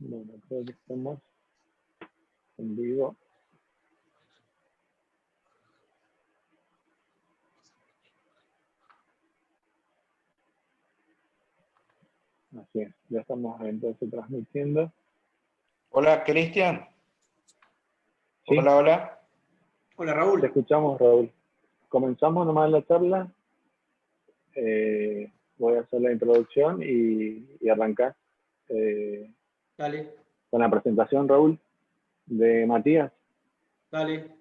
Bueno, creo que estamos en vivo. Así es, ya estamos entonces transmitiendo. Hola, Cristian. ¿Sí? Hola, hola. Hola, Raúl. Te escuchamos, Raúl. Comenzamos nomás la charla. Voy a hacer la introducción y arrancar Dale, con la presentación, Raúl, de Matías. dale.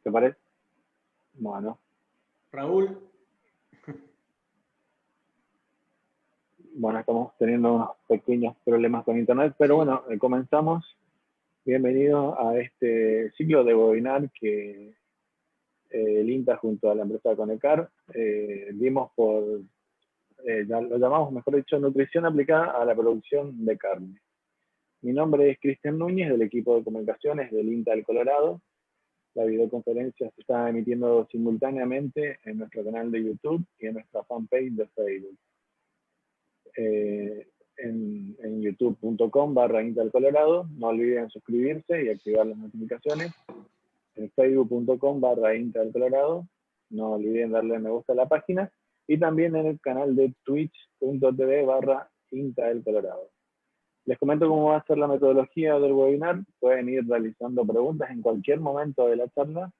¿Te parece? Bueno, Raúl. estamos teniendo unos pequeños problemas con internet, pero bueno, comenzamos. Bienvenidos a este ciclo de webinar que el INTA junto a la empresa Conecar dimos por, lo llamamos, mejor dicho, nutrición aplicada a la producción de carne. Mi nombre es Cristian Núñez, del equipo de comunicaciones del INTA del Colorado. La videoconferencia se está emitiendo simultáneamente en nuestro canal de YouTube y en nuestra fanpage de Facebook. En youtube.com/INTA del Colorado, no olviden suscribirse y activar las notificaciones. En facebook.com/INTA del Colorado, no olviden darle me gusta a la página, y también en el canal de twitch.tv/INTA del Colorado. Les comento cómo va a ser la metodología del webinar. Pueden ir realizando preguntas en cualquier momento de la charla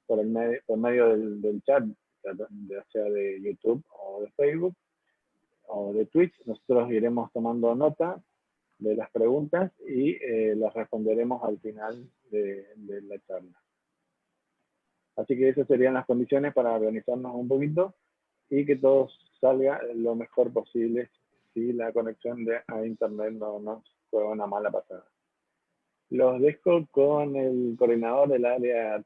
por medio del chat, ya sea de YouTube o de Facebook o de Twitch. Nosotros iremos tomando nota de las preguntas y las responderemos al final de la charla. Así que esas serían las condiciones para organizarnos un poquito y que todo salga lo mejor posible si la conexión a internet no nos juega una mala pasada. Los dejo con el coordinador del área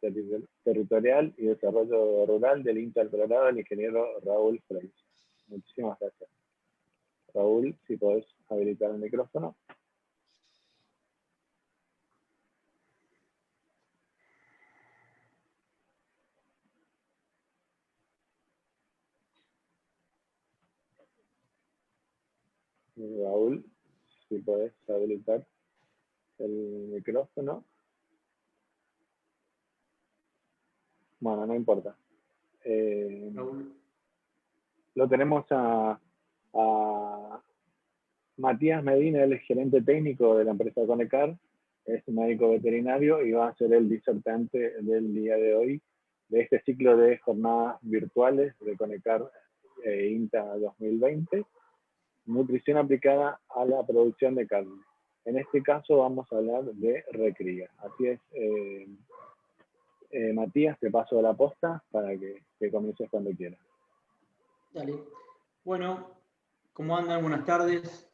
territorial y desarrollo rural del INTA del Colorado, el ingeniero Raúl Frey. Muchísimas gracias. Raúl, si podés habilitar el micrófono. Raúl, si podés habilitar el micrófono. Bueno, no importa. Lo tenemos a Matías Medina, el gerente técnico de la empresa Conecar, es médico veterinario y va a ser el disertante del día de hoy de este ciclo de jornadas virtuales de Conecar INTA 2020, nutrición aplicada a la producción de carne. En este caso vamos a hablar de recría. Así es, Matías, te paso la posta para que comiences cuando quieras. Dale. Bueno, ¿cómo andan? Buenas tardes.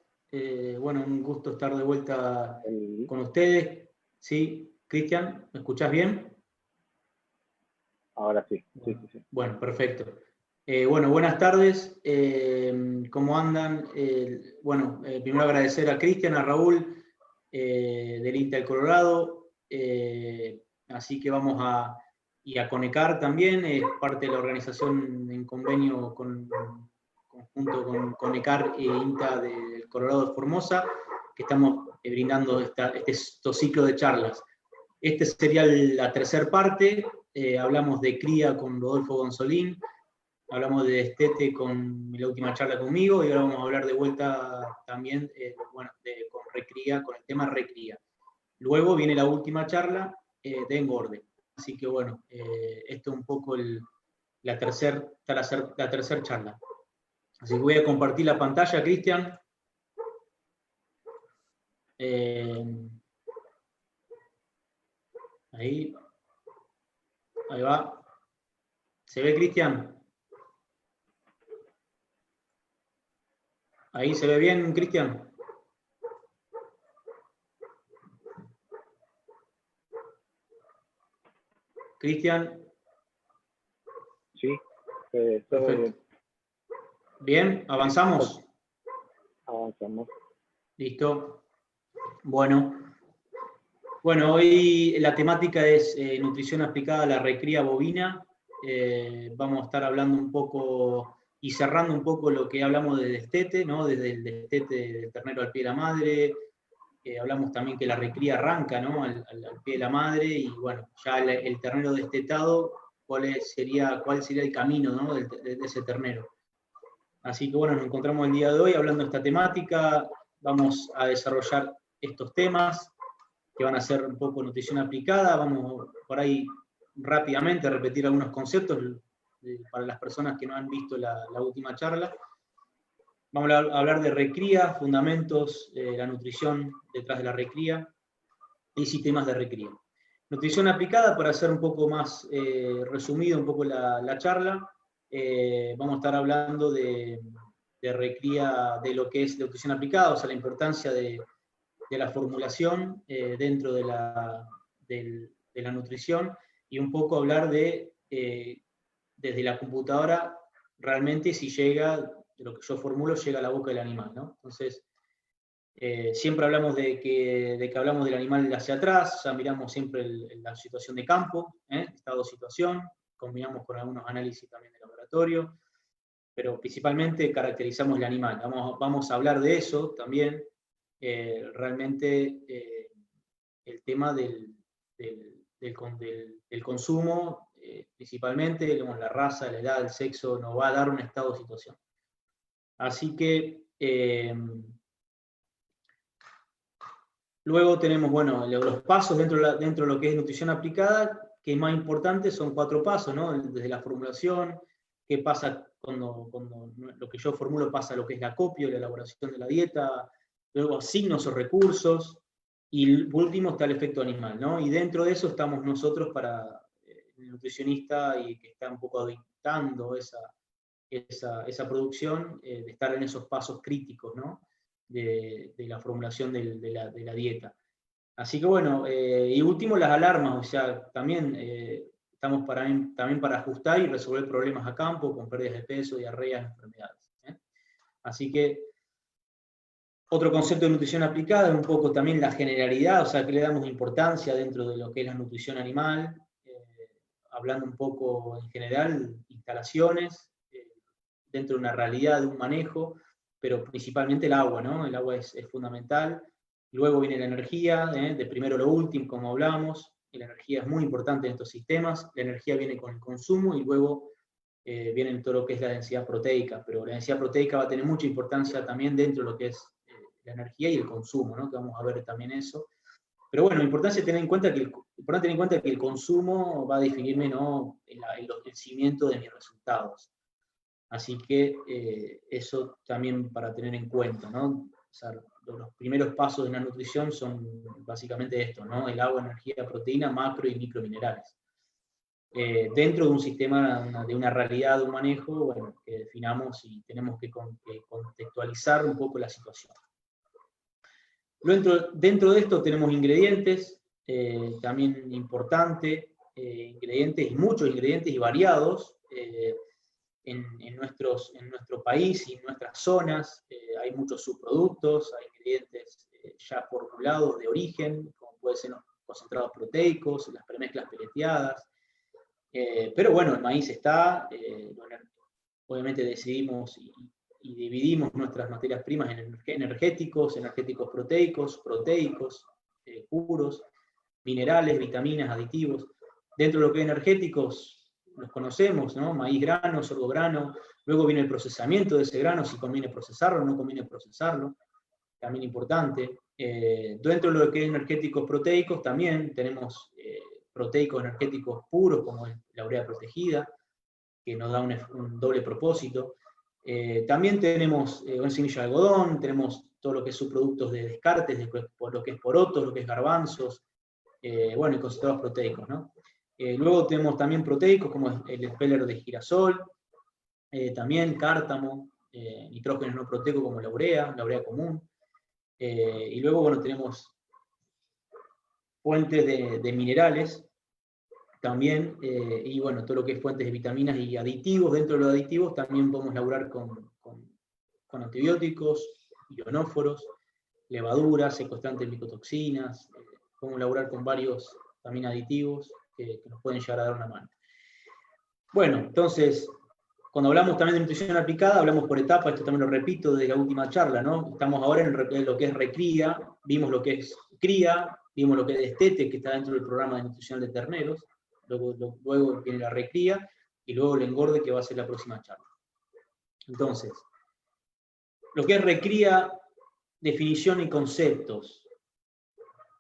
Bueno, un gusto estar de vuelta con ustedes. ¿Sí? Cristian, ¿me escuchás bien? Ahora sí. Bueno, sí. Bueno, perfecto. Bueno, buenas tardes. ¿Cómo andan? Primero agradecer a Cristian, a Raúl, del INTA del Colorado. Así que vamos a Conecar también, es parte de la organización en convenio conjunto con Conecar e INTA del Colorado de Formosa, que estamos brindando estos ciclos de charlas. Este sería la tercera parte. Hablamos de cría con Rodolfo Gonzolín, hablamos de destete con la última charla conmigo, y ahora vamos a hablar de vuelta también con recría, con el tema recría. Luego viene la última charla de engorde. Así que bueno, esto es un poco la tercera charla. Así que voy a compartir la pantalla, Cristian. Ahí va. ¿Se ve, Cristian? ¿Ahí se ve bien, Cristian? Cristian. Sí, perfecto. Bien, ¿avanzamos? Avanzamos. Listo. Bueno, hoy la temática es nutrición aplicada a la recría bovina. Vamos a estar hablando un poco y cerrando un poco lo que hablamos de destete, ¿no? Desde el destete del ternero al pie de la madre, hablamos también que la recría arranca, ¿no? al pie de la madre, y bueno, ya el ternero destetado, cuál sería el camino, ¿no? de ese ternero. Así que bueno, nos encontramos el día de hoy hablando de esta temática, vamos a desarrollar estos temas, que van a ser un poco nutrición aplicada, vamos por ahí rápidamente a repetir algunos conceptos para las personas que no han visto la última charla. Vamos a hablar de recría, fundamentos, la nutrición detrás de la recría y sistemas de recría. Nutrición aplicada, para hacer un poco más resumido un poco la charla, vamos a estar hablando de recría, de lo que es nutrición aplicada, o sea, la importancia de la formulación dentro de la nutrición, y un poco hablar de, desde la computadora, realmente si llega, de lo que yo formulo, llega a la boca del animal, ¿no? Entonces, siempre hablamos de que hablamos del animal hacia atrás, ya miramos siempre la situación de campo, estado de situación, combinamos con algunos análisis también de laboratorio, pero principalmente caracterizamos el animal. Vamos a hablar de eso también, realmente el tema del consumo, principalmente, digamos, la raza, la edad, el sexo, nos va a dar un estado de situación. Así que luego tenemos, bueno, los pasos dentro de lo que es nutrición aplicada, que es más importante, son 4 pasos, ¿no? Desde la formulación, qué pasa cuando lo que yo formulo pasa a lo que es el acopio, la elaboración de la dieta, luego signos o recursos, y por último está el efecto animal, ¿no? Y dentro de eso estamos nosotros para el nutricionista, y que está un poco dictando esa producción, de estar en esos pasos críticos, ¿no? de la formulación de la dieta. Así que bueno, y último las alarmas, o sea, también estamos también para ajustar y resolver problemas a campo, con pérdidas de peso, diarreas, enfermedades. Así que otro concepto de nutrición aplicada es un poco también la generalidad, o sea, que le damos importancia dentro de lo que es la nutrición animal, hablando un poco en general, instalaciones, dentro de una realidad, de un manejo, pero principalmente el agua, ¿no? El agua es fundamental. Luego viene la energía, de primero lo último, como hablamos, y la energía es muy importante en estos sistemas. La energía viene con el consumo, y luego viene todo lo que es la densidad proteica, pero la densidad proteica va a tener mucha importancia también dentro de lo que es la energía y el consumo, ¿no? Que vamos a ver también eso. Pero bueno, importante tener en cuenta que el consumo va a definirme, ¿no? el cimiento de mis resultados. Así que eso también para tener en cuenta, ¿no? O sea, los primeros pasos de una nutrición son básicamente esto, ¿no? El agua, energía, proteína, macro y microminerales. Dentro de un sistema, de una realidad, de un manejo, bueno, que definamos y tenemos que contextualizar un poco la situación. Dentro de esto tenemos ingredientes, también importante, ingredientes, muchos ingredientes y variados, en nuestro país y en nuestras zonas. Hay muchos subproductos, hay ingredientes ya formulados de origen, como pueden ser los concentrados proteicos, las premezclas peleteadas, pero bueno, el maíz está, obviamente decidimos y dividimos nuestras materias primas en energéticos proteicos, puros, minerales, vitaminas, aditivos. Dentro de lo que es energéticos, los conocemos, ¿no? Maíz grano, sorgo grano, luego viene el procesamiento de ese grano, si conviene procesarlo o no conviene procesarlo, también importante. Dentro de lo que es energéticos proteicos también tenemos proteicos energéticos puros, como la urea protegida, que nos da un doble propósito. También tenemos semilla de algodón, tenemos todo lo que es subproductos de descartes, lo que es porotos, lo que es garbanzos, bueno, y concentrados proteicos, ¿no? Luego tenemos también proteicos como el speller de girasol, también cártamo, nitrógenos no proteicos como la urea común. Y luego, bueno, tenemos fuentes de minerales también, y bueno, todo lo que es fuentes de vitaminas y aditivos. Dentro de los aditivos también podemos laburar con antibióticos, ionóforos, levaduras, secuestrantes de micotoxinas, podemos laburar con varios también aditivos que nos pueden llegar a dar una mano. Bueno, entonces, cuando hablamos también de nutrición aplicada, hablamos por etapas, esto también lo repito desde la última charla, ¿no? Estamos ahora en lo que es recría, vimos lo que es cría, vimos lo que es destete, que está dentro del programa de nutrición de terneros, luego viene la recría, y luego el engorde, que va a ser la próxima charla. Entonces, lo que es recría, definición y conceptos.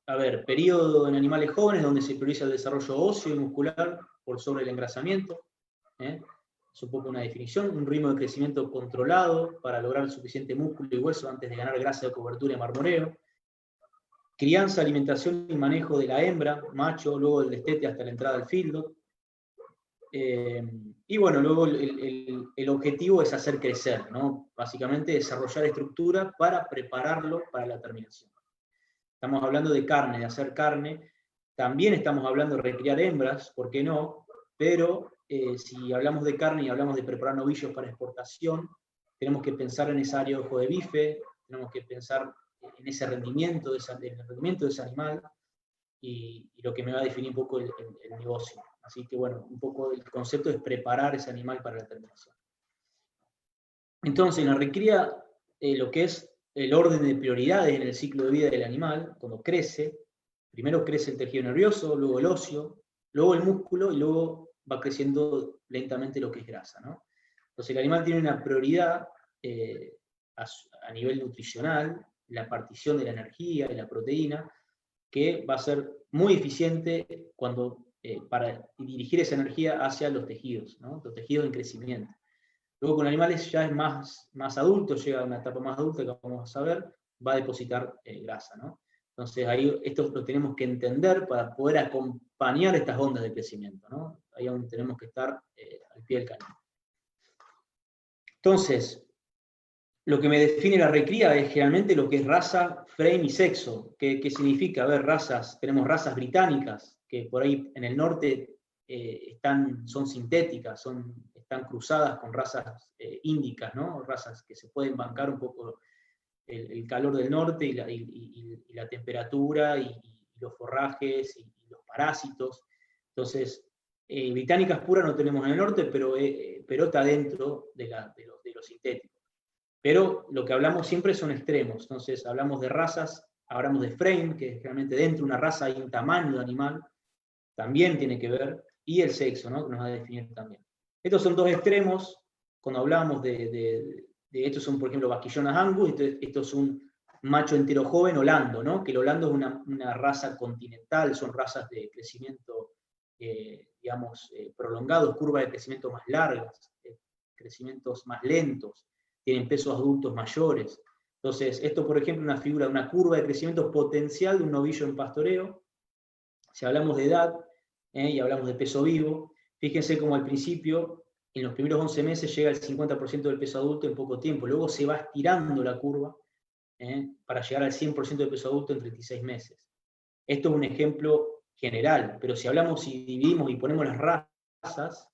A ver, periodo en animales jóvenes donde se prioriza el desarrollo óseo y muscular por sobre el engrasamiento. Es un poco una definición, un ritmo de crecimiento controlado para lograr suficiente músculo y hueso antes de ganar grasa de cobertura y marmoreo. Crianza, alimentación y manejo de la hembra, macho, luego el destete hasta la entrada al feedlot. Y bueno, luego el objetivo es hacer crecer, ¿no? Básicamente desarrollar estructura para prepararlo para la terminación. Estamos hablando de carne, de hacer carne. También estamos hablando de recriar hembras, ¿por qué no? Pero si hablamos de carne y hablamos de preparar novillos para exportación, tenemos que pensar en esa área de ojo de bife, tenemos que pensar en ese rendimiento, rendimiento de ese animal, y lo que me va a definir un poco el negocio. Así que bueno, un poco el concepto es preparar ese animal para la terminación. Entonces, en la recría, lo que es el orden de prioridades en el ciclo de vida del animal, cuando crece, primero crece el tejido nervioso, luego el óseo, luego el músculo, y luego va creciendo lentamente lo que es grasa, ¿no? Entonces el animal tiene una prioridad a nivel nutricional, la partición de la energía y la proteína, que va a ser muy eficiente para dirigir esa energía hacia los tejidos, ¿no? Los tejidos en crecimiento. Luego con animales ya es más adulto, llega a una etapa más adulta que vamos a ver, va a depositar grasa, ¿no? Entonces ahí esto lo tenemos que entender para poder acompañar estas ondas de crecimiento, ¿no? Ahí aún tenemos que estar al pie del cañón. Entonces, lo que me define la recría es generalmente lo que es raza, frame y sexo. ¿Qué significa? A ver, razas, tenemos razas británicas, que por ahí en el norte son sintéticas, están cruzadas con razas índicas, ¿no? Razas que se pueden bancar un poco el calor del norte y la temperatura y los forrajes y los parásitos. Entonces, británicas puras no tenemos en el norte, pero está dentro de los sintéticos. Pero lo que hablamos siempre son extremos. Entonces, hablamos de razas, hablamos de frame, que generalmente dentro de una raza hay un tamaño de animal, también tiene que ver, y el sexo, ¿no? Que nos va a definir también. Estos son dos extremos, cuando hablamos de estos son, por ejemplo, Basquillonas Angus, esto es un macho entero joven holando, ¿no? Que el holando es una raza continental, son razas de crecimiento, digamos, prolongados, curvas de crecimiento más largas, crecimientos más lentos, tienen pesos adultos mayores. Entonces, esto, por ejemplo, es una figura de una curva de crecimiento potencial de un novillo en pastoreo. Si hablamos de edad y hablamos de peso vivo, fíjense cómo al principio, en los primeros 11 meses, llega al 50% del peso adulto en poco tiempo. Luego se va estirando la curva para llegar al 100% del peso adulto en 36 meses. Esto es un ejemplo general, pero si dividimos y ponemos las razas,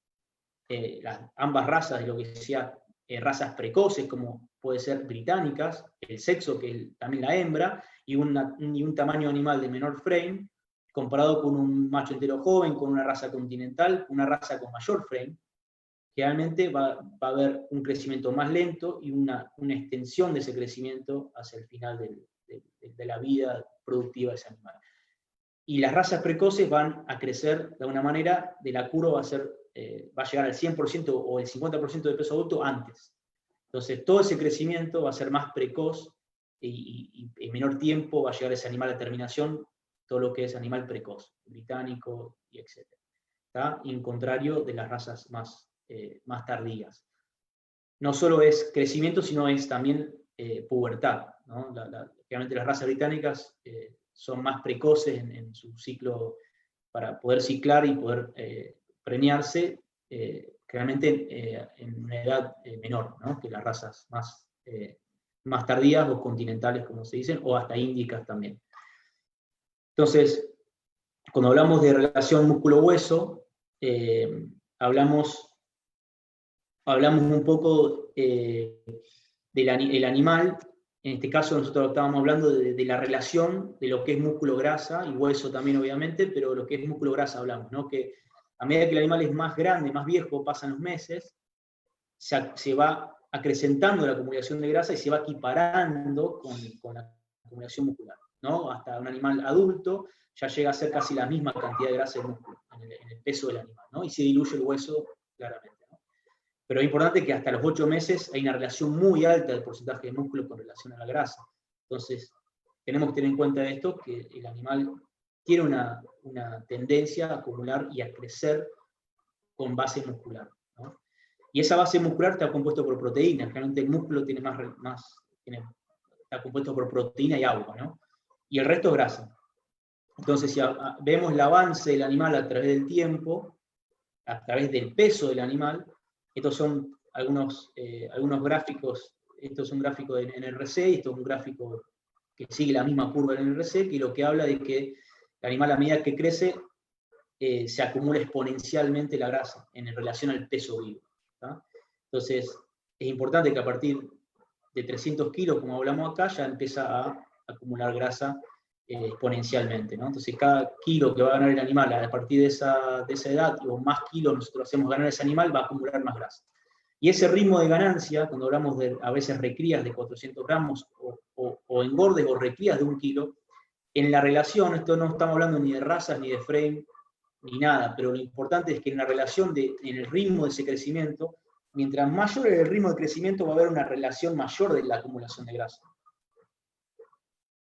ambas razas de lo que sea razas precoces, como puede ser británicas, el sexo, que es también la hembra, y un tamaño animal de menor frame, comparado con un macho entero joven, con una raza continental, una raza con mayor frame, realmente va a haber un crecimiento más lento y una extensión de ese crecimiento hacia el final de la vida productiva de ese animal. Y las razas precoces van a crecer de alguna manera, de la curva va a llegar al 100% o el 50% de peso adulto antes. Entonces todo ese crecimiento va a ser más precoz y en menor tiempo va a llegar ese animal a terminación, todo lo que es animal precoz, británico y etc. ¿Está? En contrario de las razas más tardías. No solo es crecimiento, sino es también pubertad, ¿no? Realmente las razas británicas son más precoces en su ciclo para poder ciclar y poder preñarse, realmente en una edad menor, ¿no? Que las razas más tardías o continentales, como se dicen, o hasta índicas también. Entonces, cuando hablamos de relación músculo-hueso, hablamos un poco del animal. En este caso nosotros estábamos hablando de la relación de lo que es músculo-grasa, y hueso también obviamente, pero lo que es músculo-grasa hablamos, ¿no? Que a medida que el animal es más grande, más viejo, pasan los meses, se va acrecentando la acumulación de grasa y se va equiparando con la acumulación muscular, ¿no? Hasta un animal adulto ya llega a ser casi la misma cantidad de grasa de músculo en el peso del animal, ¿no? Y se diluye el hueso claramente, ¿no? Pero es importante que hasta los 8 meses hay una relación muy alta del porcentaje de músculo con relación a la grasa. Entonces, tenemos que tener en cuenta esto, que el animal tiene una tendencia a acumular y a crecer con base muscular, ¿no? Y esa base muscular está compuesta por proteínas. Realmente el músculo tiene está compuesto por proteína y agua, ¿no? Y el resto es grasa. Entonces, si vemos el avance del animal a través del tiempo, a través del peso del animal, estos son algunos gráficos. Esto es un gráfico de NRC, y esto es un gráfico que sigue la misma curva del NRC, que lo que habla de que el animal, a medida que crece, se acumula exponencialmente la grasa en relación al peso vivo, ¿tá? Entonces, es importante que a partir de 300 kilos, como hablamos acá, ya empieza a acumular grasa exponencialmente, ¿no? Entonces, cada kilo que va a ganar el animal a partir de esa edad, o más kilos nosotros hacemos ganar ese animal, va a acumular más grasa. Y ese ritmo de ganancia, cuando hablamos de a veces recrías de 400 gramos, o engordes o recrías de 1 kilo, en la relación, esto no estamos hablando ni de razas, ni de frame, ni nada, pero lo importante es que en la relación, en el ritmo de ese crecimiento, mientras mayor es el ritmo de crecimiento, va a haber una relación mayor de la acumulación de grasa.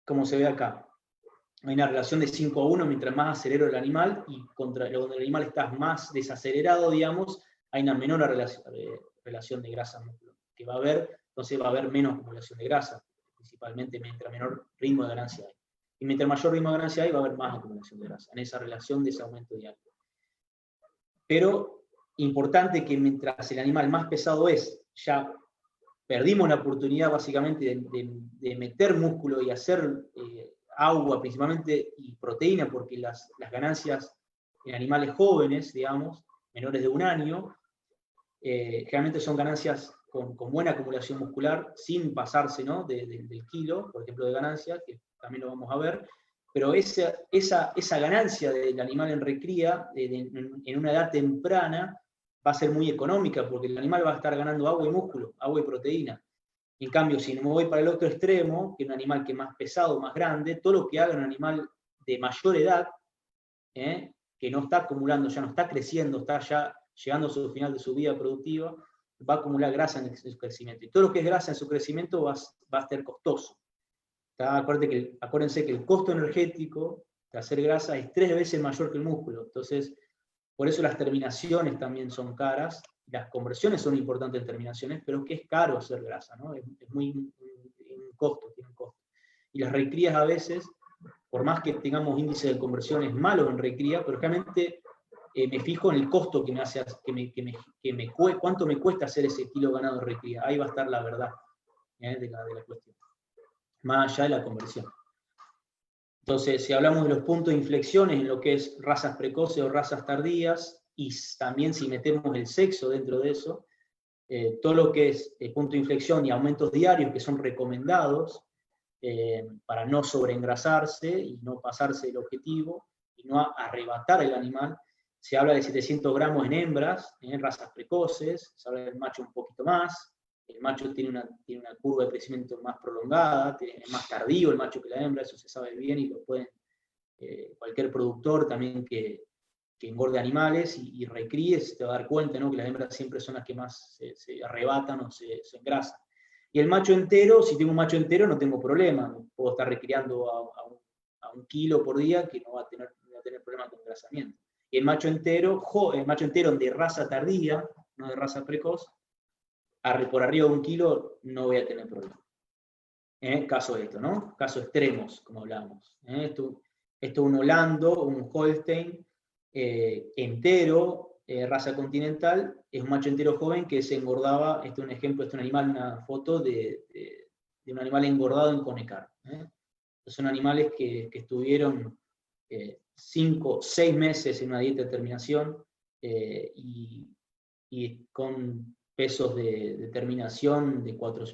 Como se ve acá. Hay una relación de 5:1 mientras más acelera el animal, y cuando el animal está más desacelerado, digamos, hay una menor relación de grasa músculo que va a haber, entonces va a haber menos acumulación de grasa, principalmente mientras menor ritmo de ganancia hay. Y mientras mayor ritmo de ganancia hay, va a haber más acumulación de grasa, en esa relación de ese aumento diario. Pero importante que mientras el animal más pesado es, ya perdimos la oportunidad básicamente de meter músculo y hacer agua principalmente y proteína, porque las ganancias en animales jóvenes, digamos, menores de 1 año, generalmente son ganancias con buena acumulación muscular, sin pasarse, ¿no?, del kilo, por ejemplo, de ganancia, que también lo vamos a ver, pero esa ganancia del animal en recría, en una edad temprana, va a ser muy económica, porque el animal va a estar ganando agua y músculo, agua y proteína. En cambio, si me voy para el otro extremo, que es un animal que es más pesado, más grande, todo lo que haga un animal de mayor edad, que no está acumulando, ya no está creciendo, está ya llegando a su final de su vida productiva, va a acumular grasa en su crecimiento. Y todo lo que es grasa en su crecimiento va a ser costoso. Acuérdense que el costo energético de hacer grasa es 3 veces mayor que el músculo. Entonces, por eso las terminaciones también son caras. Las conversiones son importantes en terminaciones, pero es que es caro hacer grasa, ¿no? Es muy un costo, tiene un costo. Y las recrías a veces, por más que tengamos índices de conversiones malos en recría, pero realmente me fijo en el costo que me hace, cuánto me cuesta hacer ese kilo ganado de recría. Ahí va a estar la verdad de la cuestión, más allá de la conversión. Entonces, si hablamos de los puntos de inflexiones en lo que es razas precoces o razas tardías, y también si metemos el sexo dentro de eso, todo lo que es punto de inflexión y aumentos diarios que son recomendados para no sobreengrasarse y no pasarse el objetivo y no arrebatar el animal, se habla de 700 gramos en hembras, en razas precoces, se habla del macho un poquito más. El macho tiene una curva de crecimiento más prolongada, es más tardío el macho que la hembra, eso se sabe bien, y lo pueden, cualquier productor también que engorde animales y recríe, se te va a dar cuenta, ¿no?, que las hembras siempre son las que más se arrebatan o se engrasan. Y el macho entero, si tengo un macho entero no tengo problema, puedo estar recriando a 1 kilo por día, que no va a tener problema con engrasamiento. Y el macho entero de raza tardía, no de raza precoz, por arriba de 1 kilo no voy a tener problema. Caso esto, ¿no? Casos extremos, como hablábamos. Esto es un Holando, un Holstein entero, raza continental, es un macho entero joven que se engordaba. Este es un ejemplo, este es un animal, una foto de un animal engordado en Conecar. Son animales que estuvieron 5, 6 meses en una dieta de terminación y con pesos de terminación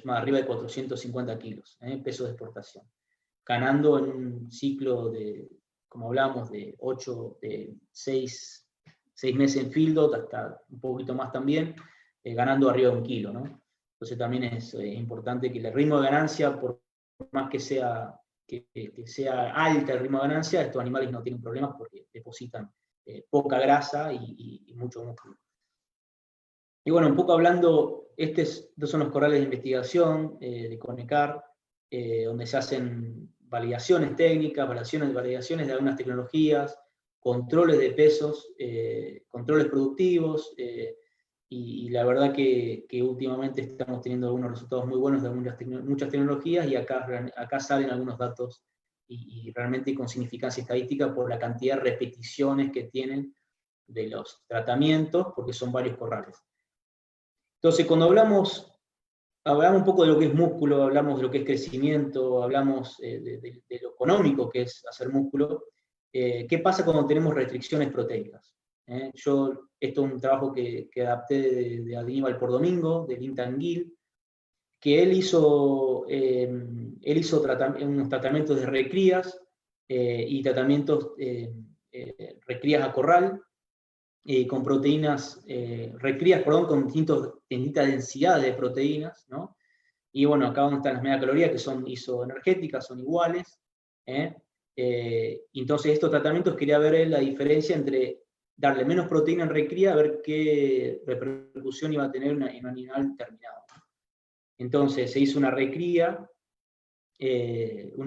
más arriba de 450 kilos, pesos de exportación, ganando en un ciclo de, como hablamos, de 6 meses en field hasta un poquito más también, ganando arriba de 1 kilo, ¿no? Entonces también es importante que el ritmo de ganancia, por más que sea alta el ritmo de ganancia, estos animales no tienen problemas porque depositan poca grasa y mucho músculo. Y bueno, un poco hablando, estos son los corrales de investigación de Conecar, donde se hacen validaciones técnicas, validaciones de algunas tecnologías, controles de pesos, controles productivos, y la verdad que últimamente estamos teniendo algunos resultados muy buenos de muchas tecnologías, y acá salen algunos datos y realmente con significancia estadística por la cantidad de repeticiones que tienen de los tratamientos, porque son varios corrales. Entonces, cuando hablamos un poco de lo que es músculo, hablamos de lo que es crecimiento, hablamos de lo económico que es hacer músculo. ¿Qué pasa cuando tenemos restricciones proteicas? Esto es un trabajo que adapté de Aníbal Pordomingo, del INTA-Anguil, que él hizo unos tratamientos de recrías y tratamientos recrías a corral, con proteínas, recrías, perdón, con distintas densidades de proteínas, ¿no? Y bueno, acá donde están las megacalorías, que son isoenergéticas, son iguales. Entonces estos tratamientos quería ver la diferencia entre darle menos proteína en recría, a ver qué repercusión iba a tener en un animal terminado. Entonces se hizo una recría 1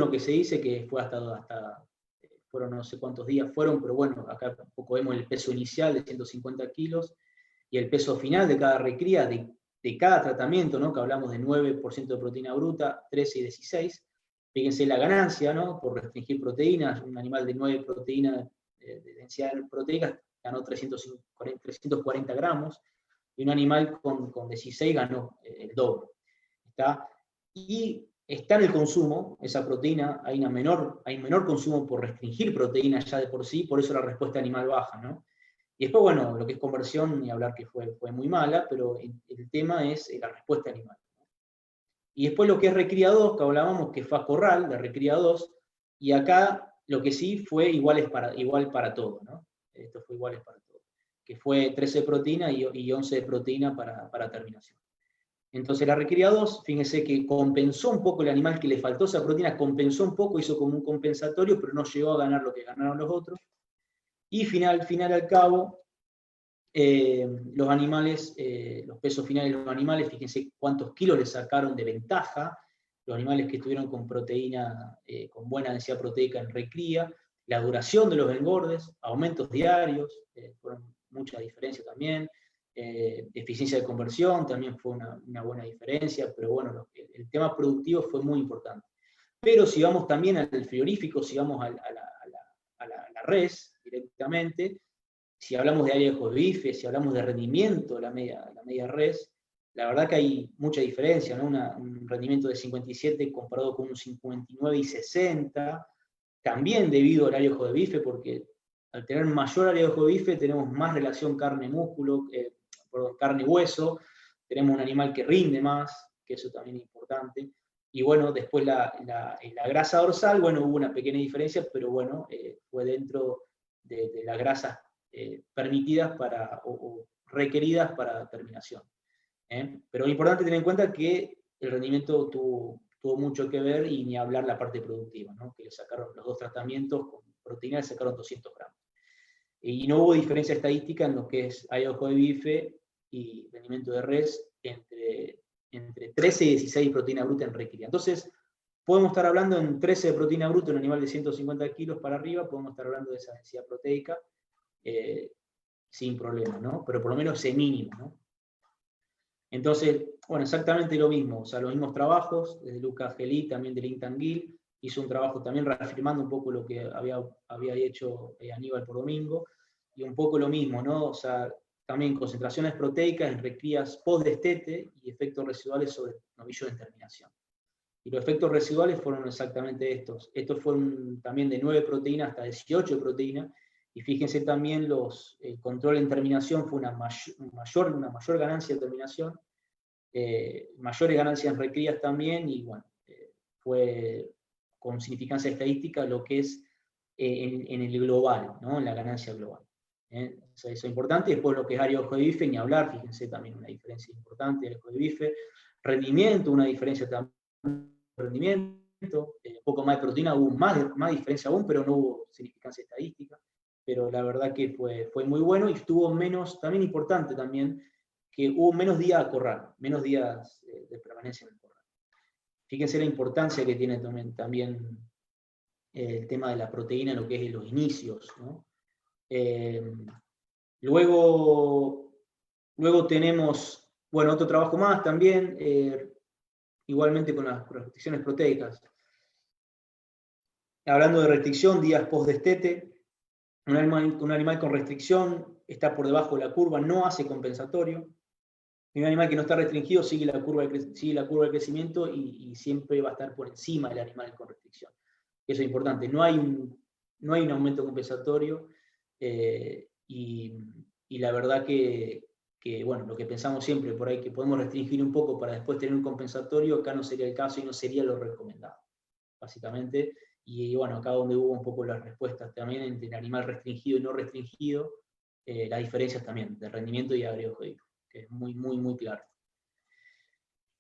que se dice, que fue hasta fueron no sé cuántos días fueron, pero bueno, acá un poco vemos el peso inicial de 150 kilos, y el peso final de cada recría, de cada tratamiento, ¿no? Que hablamos de 9% de proteína bruta, 13 y 16. Fíjense la ganancia, ¿no? Por restringir proteínas, un animal de 9 proteínas, de densidad proteica, ganó 340 gramos, y un animal con 16 ganó el doble. ¿Está? Y está en el consumo, esa proteína, hay menor consumo por restringir proteínas ya de por sí, por eso la respuesta animal baja, ¿no? Y después, bueno, lo que es conversión, ni hablar que fue muy mala, pero el tema es la respuesta animal. Y después lo que es recría 2, que hablábamos que fue a corral, de recría 2, y acá lo que sí fue igual para todo, ¿no? Esto fue iguales para todo, que fue 13 de proteína y 11 de proteína para terminación. Entonces la recría 2, fíjense que compensó un poco el animal que le faltó esa proteína, compensó un poco, hizo como un compensatorio, pero no llegó a ganar lo que ganaron los otros. Y final al cabo, los animales, los pesos finales de los animales, fíjense cuántos kilos le sacaron de ventaja, los animales que estuvieron con proteína, con buena densidad proteica en recría, la duración de los engordes, aumentos diarios, fueron mucha diferencia también, eficiencia de conversión también fue una buena diferencia, pero bueno, el tema productivo fue muy importante. Pero si vamos también al frigorífico, si vamos a la res directamente, si hablamos de área de bife, si hablamos de rendimiento, la media res, la verdad que hay mucha diferencia, ¿no? Un rendimiento de 57 comparado con un 59 y 60, también debido al área de bife, porque al tener mayor área de bife tenemos más relación carne-músculo, carne-hueso, tenemos un animal que rinde más, que eso también es importante. Y bueno, después la grasa dorsal, bueno, hubo una pequeña diferencia, pero bueno, fue dentro de las grasas permitidas o requeridas para terminación. Pero es importante tener en cuenta que el rendimiento tuvo mucho que ver, y ni hablar la parte productiva, ¿no? Que le sacaron los 2 tratamientos con proteína, le sacaron 200 gramos. Y no hubo diferencia estadística en lo que es área de bife y rendimiento de res entre 13 y 16 de proteína bruta en recría. Entonces, podemos estar hablando en 13 de proteína bruta en un animal de 150 kilos para arriba, podemos estar hablando de esa densidad proteica sin problema, ¿no? Pero por lo menos ese mínimo, ¿no? Entonces, bueno, exactamente lo mismo, o sea, los mismos trabajos, desde Lucas Gelí, también del INTA-Anguil, hizo un trabajo también reafirmando un poco lo que había hecho Aníbal Pordomingo, y un poco lo mismo, ¿no? O sea, también concentraciones proteicas en recrías post-destete y efectos residuales sobre novillos en terminación. Y los efectos residuales fueron exactamente estos. Estos fueron también de 9 proteínas hasta 18 proteínas, y fíjense también el control en terminación fue una mayor ganancia de terminación, mayores ganancias en recrías también, y bueno, fue con significancia estadística lo que es en el global, ¿no? En la ganancia global. O sea, eso es importante. Después lo que es área de ojo de bife, ni hablar, fíjense también una diferencia importante del ojo de bife. Rendimiento, una diferencia también de rendimiento. Un poco más de proteína, hubo más diferencia aún, pero no hubo significancia estadística. Pero la verdad que fue muy bueno y estuvo menos, también importante también, que hubo menos días a corral, menos días de permanencia en el corral. Fíjense la importancia que tiene también el tema de la proteína en lo que es los inicios, ¿no? Luego tenemos, bueno, otro trabajo más también, igualmente con las restricciones proteicas. Hablando de restricción, días post-destete, un animal con restricción está por debajo de la curva, no hace compensatorio. Y un animal que no está restringido sigue la curva de crecimiento y siempre va a estar por encima del animal con restricción. Eso es importante. No hay un aumento compensatorio y la verdad que, bueno, lo que pensamos siempre por ahí, que podemos restringir un poco para después tener un compensatorio, acá no sería el caso y no sería lo recomendado, básicamente. Y bueno, acá donde hubo un poco las respuestas también entre el animal restringido y no restringido, las diferencias también de rendimiento y agrego, que es muy, muy, muy claro.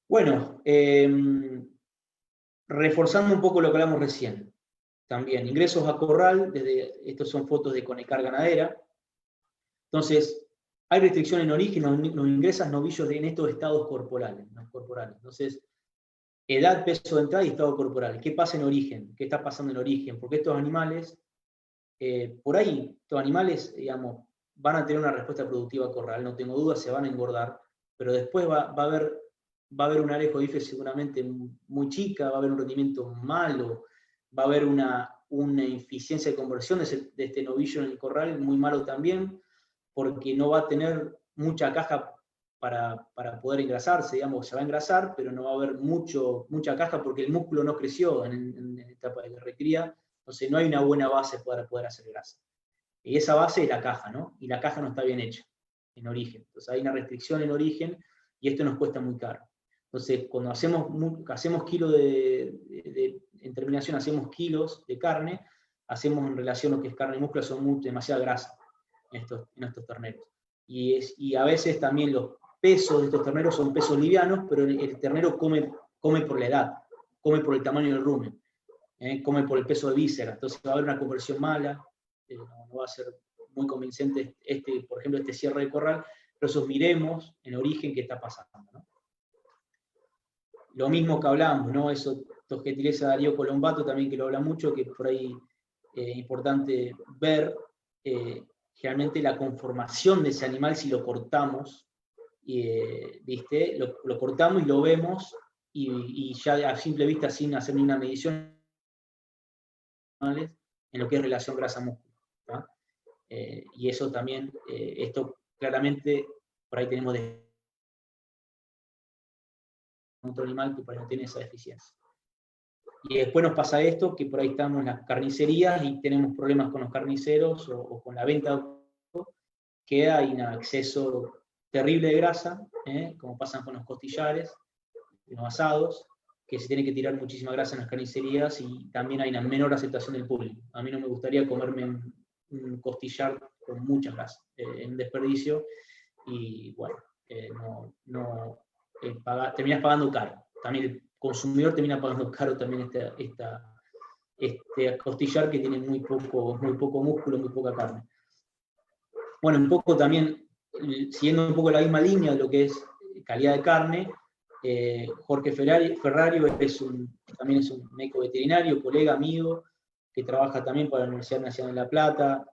Bueno, reforzando un poco lo que hablamos recién, también ingresos a corral, estos son fotos de Conecar Ganadera. Entonces, hay restricción en origen, nos ingresan novillos en estos estados corporales. Entonces, edad, peso de entrada y estado corporal. ¿Qué pasa en origen? ¿Qué está pasando en origen? Porque estos animales, por ahí, estos animales, digamos, van a tener una respuesta productiva a corral, no tengo duda, se van a engordar, pero después va a haber un área de bife seguramente muy chica, va a haber un rendimiento malo, va a haber una eficiencia de conversión de este novillo en el corral muy malo también, porque no va a tener mucha caja para poder engrasarse, digamos, se va a engrasar, pero no va a haber mucha caja porque el músculo no creció en etapa de recría, entonces no hay una buena base para poder hacer grasa. Y esa base es la caja, ¿no? Y la caja no está bien hecha en origen. Entonces hay una restricción en origen y esto nos cuesta muy caro. Entonces, cuando hacemos kilos en terminación, hacemos kilos de carne, hacemos en relación a lo que es carne y músculo, son demasiada grasa en estos terneros. Y a veces también los pesos de estos terneros son pesos livianos, pero el ternero come por la edad, come por el tamaño del rumen, come por el peso de víscera, entonces va a haber una conversión mala, no va a ser muy convincente por ejemplo, este cierre de corral, pero eso miremos en origen qué está pasando, ¿no? Lo mismo que hablamos, ¿no? Esto que utiliza Darío Colombato también, que lo habla mucho, que por ahí es importante ver realmente la conformación de ese animal si lo cortamos, ¿viste? Lo cortamos y lo vemos, y ya a simple vista, sin hacer ni una medición, en lo que es relación grasa-músculo. Y eso también, esto claramente, por ahí tenemos otro animal que por ahí no tiene esa deficiencia. Y después nos pasa esto, que por ahí estamos en las carnicerías y tenemos problemas con los carniceros o con la venta, que hay un exceso terrible de grasa, como pasan con los costillares, los asados, que se tiene que tirar muchísima grasa en las carnicerías y también hay una menor aceptación del público. A mí no me gustaría comerme un costillar con mucha grasa, en desperdicio, y bueno, terminas pagando caro. También el consumidor termina pagando caro también este costillar que tiene muy poco músculo, muy poca carne. Bueno, un poco también, siguiendo un poco la misma línea de lo que es calidad de carne, Jorge Ferrario también es un médico veterinario, colega, amigo, que trabaja también para la Universidad Nacional de La Plata.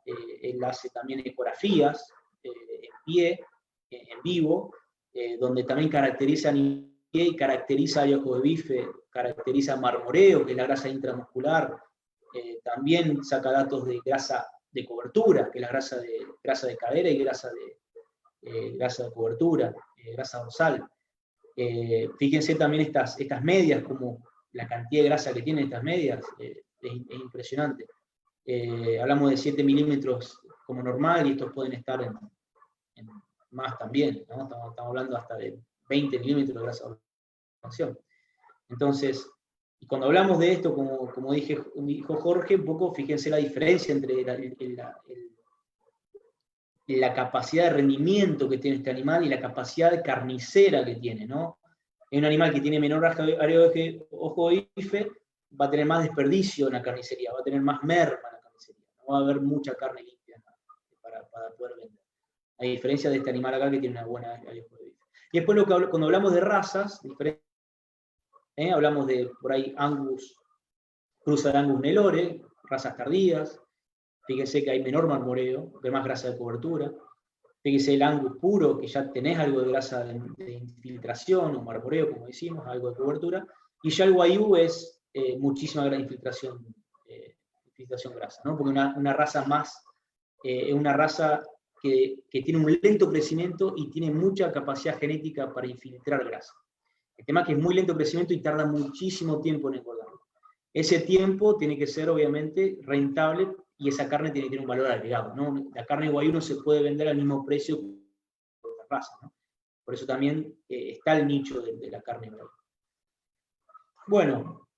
Él hace también ecografías en pie, en vivo, donde también caracteriza área de bife, caracteriza marmoreo, que es la grasa intramuscular, también saca datos de grasa de cobertura, que es la grasa de cadera y grasa de cobertura, grasa dorsal. Fíjense también estas medias, como la cantidad de grasa que tienen estas medias, es impresionante. Hablamos de 7 milímetros como normal y estos pueden estar en más también, ¿no? Estamos hablando hasta de 20 milímetros de grasa de dorsal. Entonces, y cuando hablamos de esto, como dijo Jorge, un poco fíjense la diferencia entre la capacidad de rendimiento que tiene este animal y la capacidad carnicera que tiene, ¿no? Es un animal que tiene menor área de ojo de bife, va a tener más desperdicio en la carnicería, va a tener más merma en la carnicería, no va a haber mucha carne limpia para poder vender. A diferencia de este animal acá que tiene una buena área de ojo de bife. Y después cuando hablamos de razas diferentes, hablamos de, por ahí, Angus, cruza de Angus Nelore, razas tardías. Fíjense que hay menor marmoreo, de más grasa de cobertura. Fíjense el Angus puro, que ya tenés algo de grasa de infiltración o marmoreo, como decimos, algo de cobertura. Y ya el Wagyu es muchísima gran infiltración grasa, ¿no? Porque una raza más, es una raza que tiene un lento crecimiento y tiene mucha capacidad genética para infiltrar grasa. El tema es que es muy lento crecimiento y tarda muchísimo tiempo en engordar. Ese tiempo tiene que ser, obviamente, rentable y esa carne tiene que tener un valor agregado, ¿no? La carne Wagyu no se puede vender al mismo precio que otra raza, ¿no? Por eso también está el nicho de la carne Wagyu. Bueno,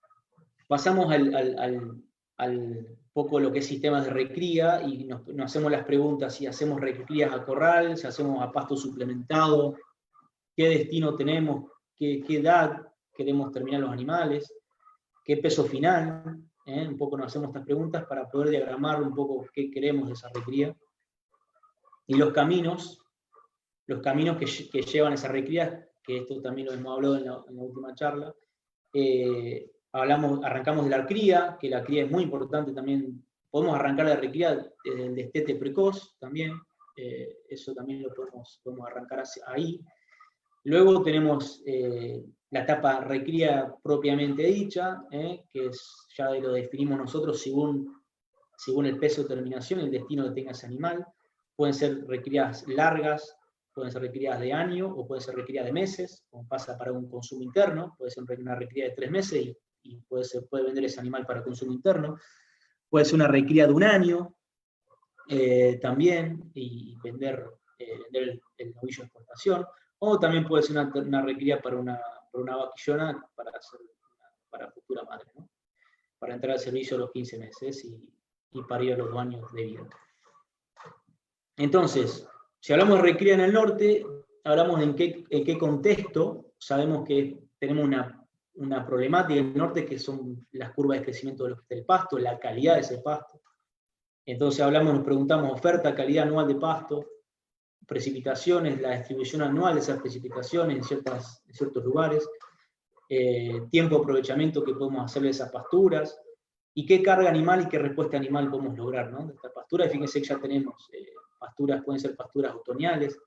pasamos al poco lo que es sistemas de recría y nos hacemos las preguntas si hacemos recrías a corral, si hacemos a pasto suplementado, qué destino tenemos, qué edad queremos terminar los animales, qué peso final. Un poco nos hacemos estas preguntas para poder diagramar un poco qué queremos de esa recría. Y los caminos que llevan esa recría, que esto también lo hemos hablado en la última charla. Arrancamos de la cría, que la cría es muy importante también. Podemos arrancar la recría desde el destete precoz también. Eso también lo podemos arrancar ahí. Luego tenemos la etapa recría propiamente dicha, que ya lo definimos nosotros según el peso de terminación, el destino que tenga ese animal. Pueden ser recrías largas, pueden ser recrías de año, o pueden ser recrías de meses, como pasa para un consumo interno. Puede ser una recría de 3 meses y puede vender ese animal para consumo interno. Puede ser una recría de 1 año también, y vender el novillo de exportación. O también puede ser una recría para una vaquillona para futura madre, ¿no? Para entrar al servicio a los 15 meses y parir a los 2 años de vida. Entonces, si hablamos de recría en el norte, hablamos de en qué contexto. Sabemos que tenemos una problemática en el norte, que son las curvas de crecimiento del pasto, la calidad de ese pasto. Entonces nos preguntamos oferta, calidad anual de pasto, precipitaciones, la distribución anual de esas precipitaciones en ciertos lugares, tiempo de aprovechamiento que podemos hacer de esas pasturas, y qué carga animal y qué respuesta animal podemos lograr, ¿no? De esta pastura. Y fíjense que ya tenemos pasturas, pueden ser pasturas otoñales,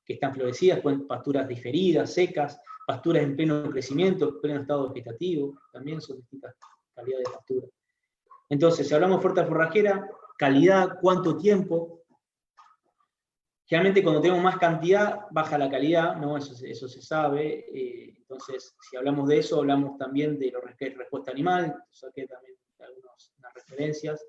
que están florecidas, pueden ser pasturas diferidas, secas, pasturas en pleno crecimiento, en pleno estado vegetativo, también son distintas calidades de pastura. Entonces, si hablamos de oferta forrajera, calidad, cuánto tiempo. Generalmente cuando tenemos más cantidad, baja la calidad, ¿no? Eso se sabe. Entonces, si hablamos de eso, hablamos también de lo que es respuesta animal, saqué también algunas referencias.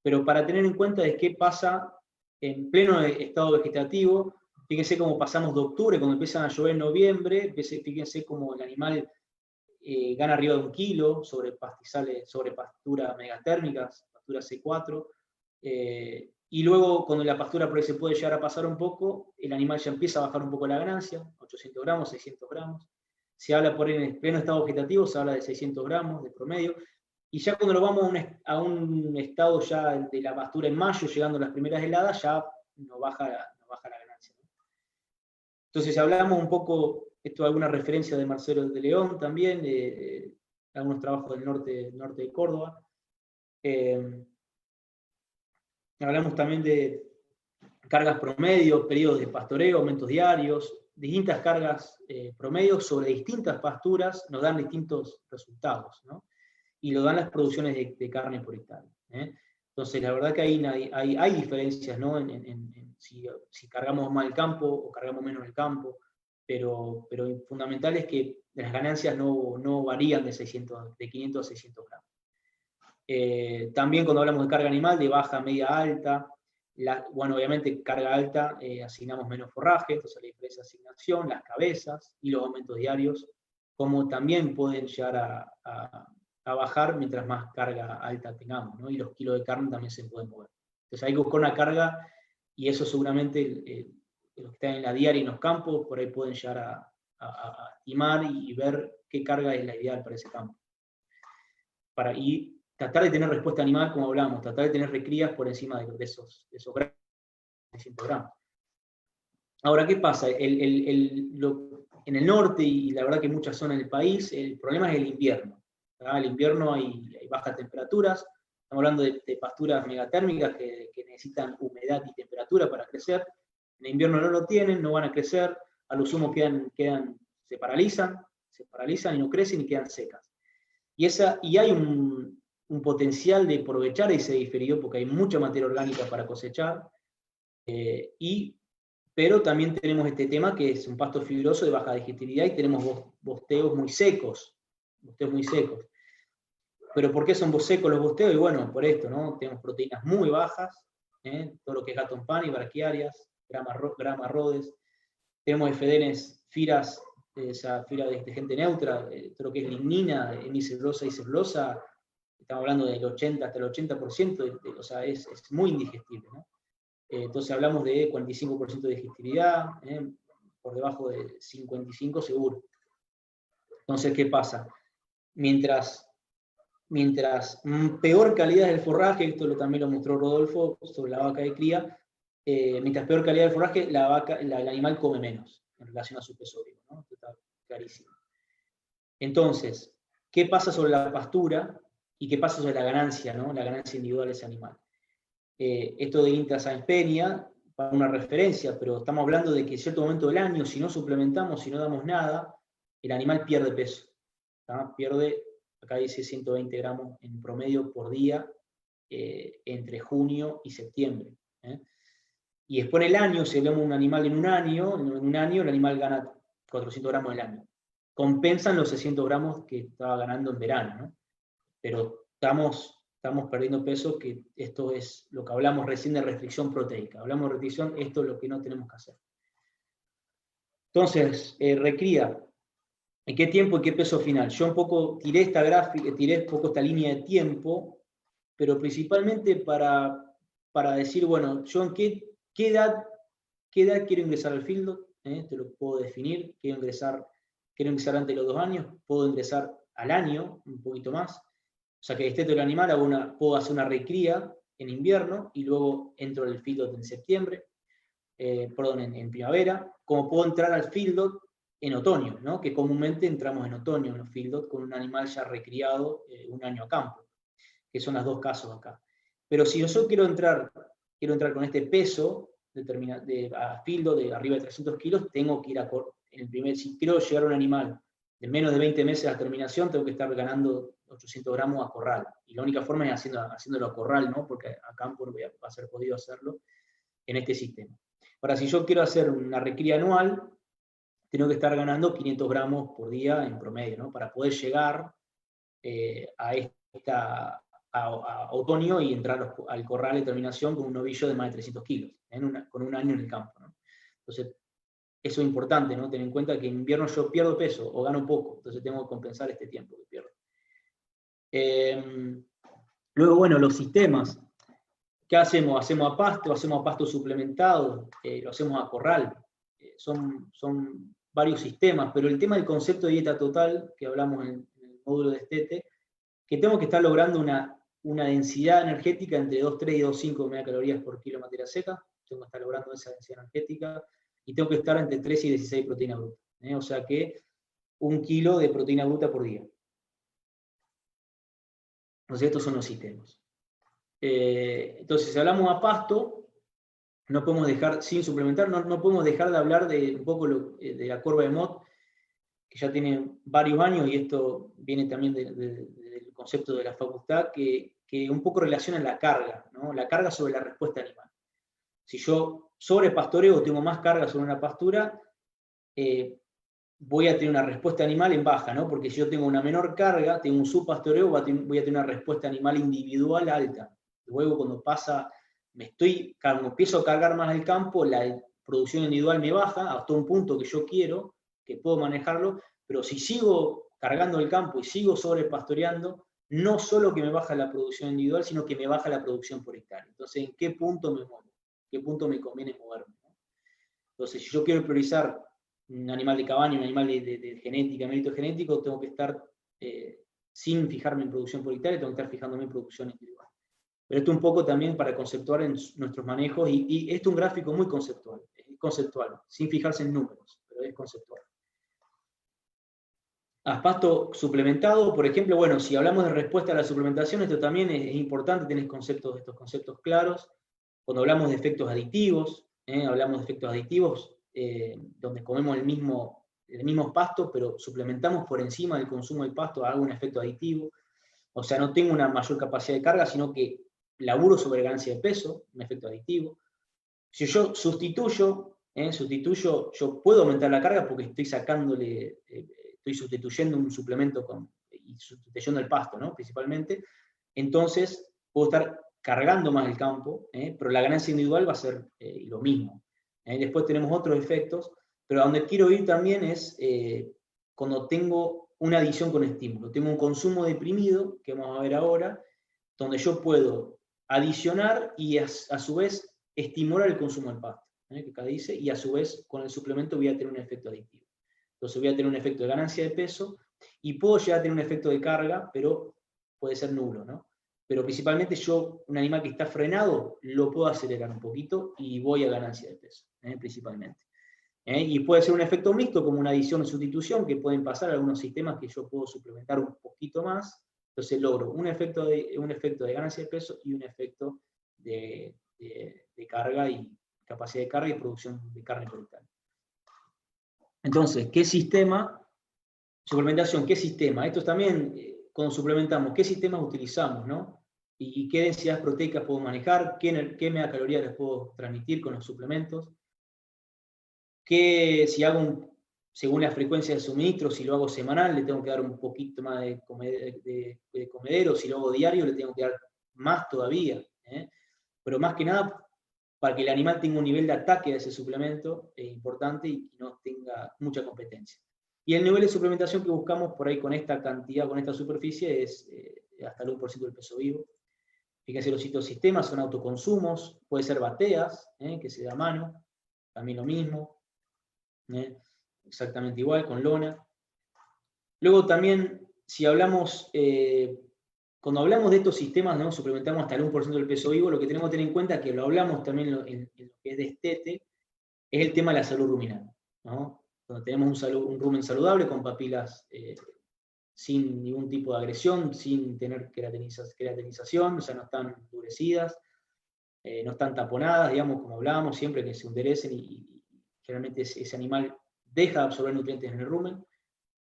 Pero para tener en cuenta de qué pasa en pleno estado vegetativo, fíjense cómo pasamos de octubre, cuando empiezan a llover en noviembre, fíjense cómo el animal gana arriba de 1 kilo sobre pastizales, sobre pasturas megatérmicas, pastura C4, y luego cuando la pastura por ahí se puede llegar a pasar un poco, el animal ya empieza a bajar un poco la ganancia, 800 gramos, 600 gramos. Se habla por ahí en pleno estado vegetativo, se habla de 600 gramos de promedio, y ya cuando lo vamos a un estado ya de la pastura en mayo, llegando a las primeras heladas, ya nos baja la ganancia, ¿no? Entonces, si hablamos un poco, esto es alguna referencia de Marcelo de León también, algunos trabajos del norte de Córdoba. Hablamos también de cargas promedio, periodos de pastoreo, aumentos diarios, distintas cargas promedio sobre distintas pasturas nos dan distintos resultados, ¿no? Y lo dan las producciones de carne por hectárea. Entonces, la verdad que hay diferencias, ¿no? Si cargamos más el campo o cargamos menos el campo, pero fundamental es que las ganancias no varían de 500 a 600 gramos. También cuando hablamos de carga animal, de baja, media, alta, bueno, obviamente carga alta, asignamos menos forraje, entonces la diferencia de asignación, las cabezas y los aumentos diarios, como también pueden llegar a bajar mientras más carga alta tengamos, ¿no? Y los kilos de carne también se pueden mover. Entonces hay que buscar una carga y eso seguramente los que están en la diaria y en los campos, por ahí pueden llegar a estimar y ver qué carga es la ideal para ese campo. Y tratar de tener respuesta animal, como hablamos, tratar de tener recrías por encima de esos gramos, de 100 gramos. Ahora, ¿qué pasa? En el norte, y la verdad que en muchas zonas del país, el problema es el invierno. ¿Verdad? El invierno hay bajas temperaturas, estamos hablando de pasturas megatérmicas que necesitan humedad y temperatura para crecer. En el invierno no lo tienen, no van a crecer, a lo sumo se paralizan y no crecen y quedan secas. Y hay un potencial de aprovechar ese diferido porque hay mucha materia orgánica para cosechar, pero también tenemos este tema que es un pasto fibroso de baja digestibilidad y tenemos bosteos muy secos. ¿Pero por qué son secos los bosteos? Y bueno, por esto, ¿no? Tenemos proteínas muy bajas, todo lo que es gatón pan y braquiarias, grama Rhodes. Tenemos efedenes, firas, esa fibra de gente neutra, todo lo que es lignina, hemicelulosa y celulosa, estamos hablando del 80 hasta el 80%, o sea, es muy indigestible, ¿no? Entonces hablamos de 45% de digestibilidad, por debajo de 55 seguro. Entonces, ¿qué pasa? Mientras peor calidad del forraje, esto también lo mostró Rodolfo sobre la vaca de cría, mientras peor calidad del forraje, el animal come menos en relación a su peso vivo, ¿no? Esto está clarísimo. Entonces, ¿qué pasa sobre la pastura y qué pasa sobre la ganancia, ¿no? La ganancia individual de ese animal? Esto de INTA Sáenz Peña, para una referencia, pero estamos hablando de que en cierto momento del año, si no suplementamos, si no damos nada, el animal pierde peso. ¿tá? Pierde, acá dice 120 gramos en promedio por día, entre junio y septiembre. Y después en el año, si hablamos de un animal en un año el animal gana 400 gramos al año. Compensan los 600 gramos que estaba ganando en verano, ¿no? Pero estamos perdiendo peso, que esto es lo que hablamos recién de restricción proteica. Hablamos de restricción, esto es lo que no tenemos que hacer. Entonces, recría, ¿en qué tiempo y qué peso final? Yo un poco tiré esta gráfica, tiré un poco esta línea de tiempo, pero principalmente para decir, bueno, yo en qué edad quiero ingresar al field, te lo puedo definir, quiero ingresar antes de los 2 años, puedo ingresar al año, un poquito más. O sea que desteto el animal, puedo hacer una recría en invierno y luego entro al feedlot en septiembre, en primavera, como puedo entrar al feedlot en otoño, ¿no? Que comúnmente entramos en otoño en los feedlot con un animal ya recriado 1 año a campo, que son los 2 casos acá. Pero si yo quiero entrar con este peso a feedlot de arriba de 300 kilos, tengo que ir si quiero llegar a un animal de menos de 20 meses a terminación, tengo que estar ganando 800 gramos a corral. Y la única forma es haciéndolo a corral, ¿no? Porque a campo no va a ser podido hacerlo en este sistema. Ahora, si yo quiero hacer una recría anual, tengo que estar ganando 500 gramos por día en promedio, ¿no? Para poder llegar a otoño y entrar al corral de terminación con un novillo de más de 300 kilos, con 1 año en el campo, ¿no? Entonces, eso es importante, ¿no? Tener en cuenta que en invierno yo pierdo peso o gano poco, entonces tengo que compensar este tiempo que pierdo. Luego, bueno, los sistemas. ¿Qué hacemos? ¿Hacemos a pasto suplementado? ¿Lo hacemos a corral? Son varios sistemas, pero el tema del concepto de dieta total, que hablamos en el módulo de Estete, que tengo que estar logrando una densidad energética entre 2,3 y 2,5 megacalorías por kilo de materia seca, tengo que estar logrando esa densidad energética, y tengo que estar entre 3 y 16 proteínas brutas. O sea que 1 kilo de proteína bruta por día. Entonces estos son los sistemas. Entonces, si hablamos a pasto, no podemos dejar, sin suplementar, no podemos dejar de hablar de un poco de la curva de Mott, que ya tiene varios años, y esto viene también del concepto de la facultad, que un poco relaciona la carga, ¿no? La carga sobre la respuesta animal. Si yo sobrepastoreo o tengo más carga sobre una pastura, voy a tener una respuesta animal en baja, ¿no? Porque si yo tengo una menor carga, tengo un subpastoreo, voy a tener una respuesta animal individual alta. Luego cuando empiezo a cargar más el campo, la producción individual me baja hasta un punto que yo quiero, que puedo manejarlo, pero si sigo cargando el campo y sigo sobrepastoreando, no solo que me baja la producción individual, sino que me baja la producción por hectárea. Entonces, ¿en qué punto me muevo? qué punto me conviene moverme, ¿no? Entonces, si yo quiero priorizar un animal de cabaña, un animal de genética, mérito genético, tengo que estar, sin fijarme en producción por hectárea, tengo que estar fijándome en producción individual. Pero esto un poco también para conceptuar en nuestros manejos, y esto es un gráfico muy conceptual, sin fijarse en números, pero es conceptual. Pasto suplementado, por ejemplo, bueno, si hablamos de respuesta a la suplementación, esto también es importante tener estos conceptos claros. Cuando hablamos de efectos aditivos, donde comemos el mismo pasto, pero suplementamos por encima del consumo del pasto, hago un efecto aditivo. O sea, no tengo una mayor capacidad de carga, sino que laburo sobre ganancia de peso, un efecto aditivo. Si yo sustituyo, yo puedo aumentar la carga porque estoy sacándole, estoy sustituyendo un suplemento y sustituyendo el pasto, ¿no? Principalmente. Entonces, puedo estar cargando más el campo, pero la ganancia individual va a ser lo mismo. Después tenemos otros efectos, pero a donde quiero ir también es cuando tengo una adición con estímulo. Tengo un consumo deprimido, que vamos a ver ahora, donde yo puedo adicionar y a su vez estimular el consumo del pasto, que acá dice, y a su vez con el suplemento voy a tener un efecto aditivo. Entonces voy a tener un efecto de ganancia de peso y puedo llegar a tener un efecto de carga, pero puede ser nulo, ¿no? Pero principalmente un animal que está frenado, lo puedo acelerar un poquito y voy a ganancia de peso, principalmente. Y puede ser un efecto mixto, como una adición o sustitución, que pueden pasar algunos sistemas que yo puedo suplementar un poquito más, entonces logro un efecto de ganancia de peso y un efecto de carga y capacidad de carga y producción de carne por hectárea. Entonces, ¿qué sistema? Suplementación, ¿qué sistema? Esto también, cuando suplementamos, ¿qué sistemas utilizamos, no? ¿Y qué densidades proteicas puedo manejar? ¿Qué megacalorías les puedo transmitir con los suplementos? Si hago según la frecuencia de suministro, si lo hago semanal, le tengo que dar un poquito más de comedero, si lo hago diario, le tengo que dar más todavía. Pero más que nada, para que el animal tenga un nivel de ataque a ese suplemento importante y no tenga mucha competencia. Y el nivel de suplementación que buscamos por ahí con esta cantidad, con esta superficie, es hasta el 1% del peso vivo. Fíjense, los citosistemas son autoconsumos, puede ser bateas, que se da a mano, también lo mismo. Exactamente igual, con lona. Luego también, si hablamos, cuando hablamos de estos sistemas, ¿no? Suplementamos hasta el 1% del peso vivo, lo que tenemos que tener en cuenta, que lo hablamos también en lo que es destete, es el tema de la salud ruminal, ¿no? Cuando tenemos un rumen saludable, con papilas sin ningún tipo de agresión, sin tener queratinización, o sea, no están endurecidas, no están taponadas, digamos, como hablábamos, siempre que se enderecen y generalmente ese animal deja de absorber nutrientes en el rumen,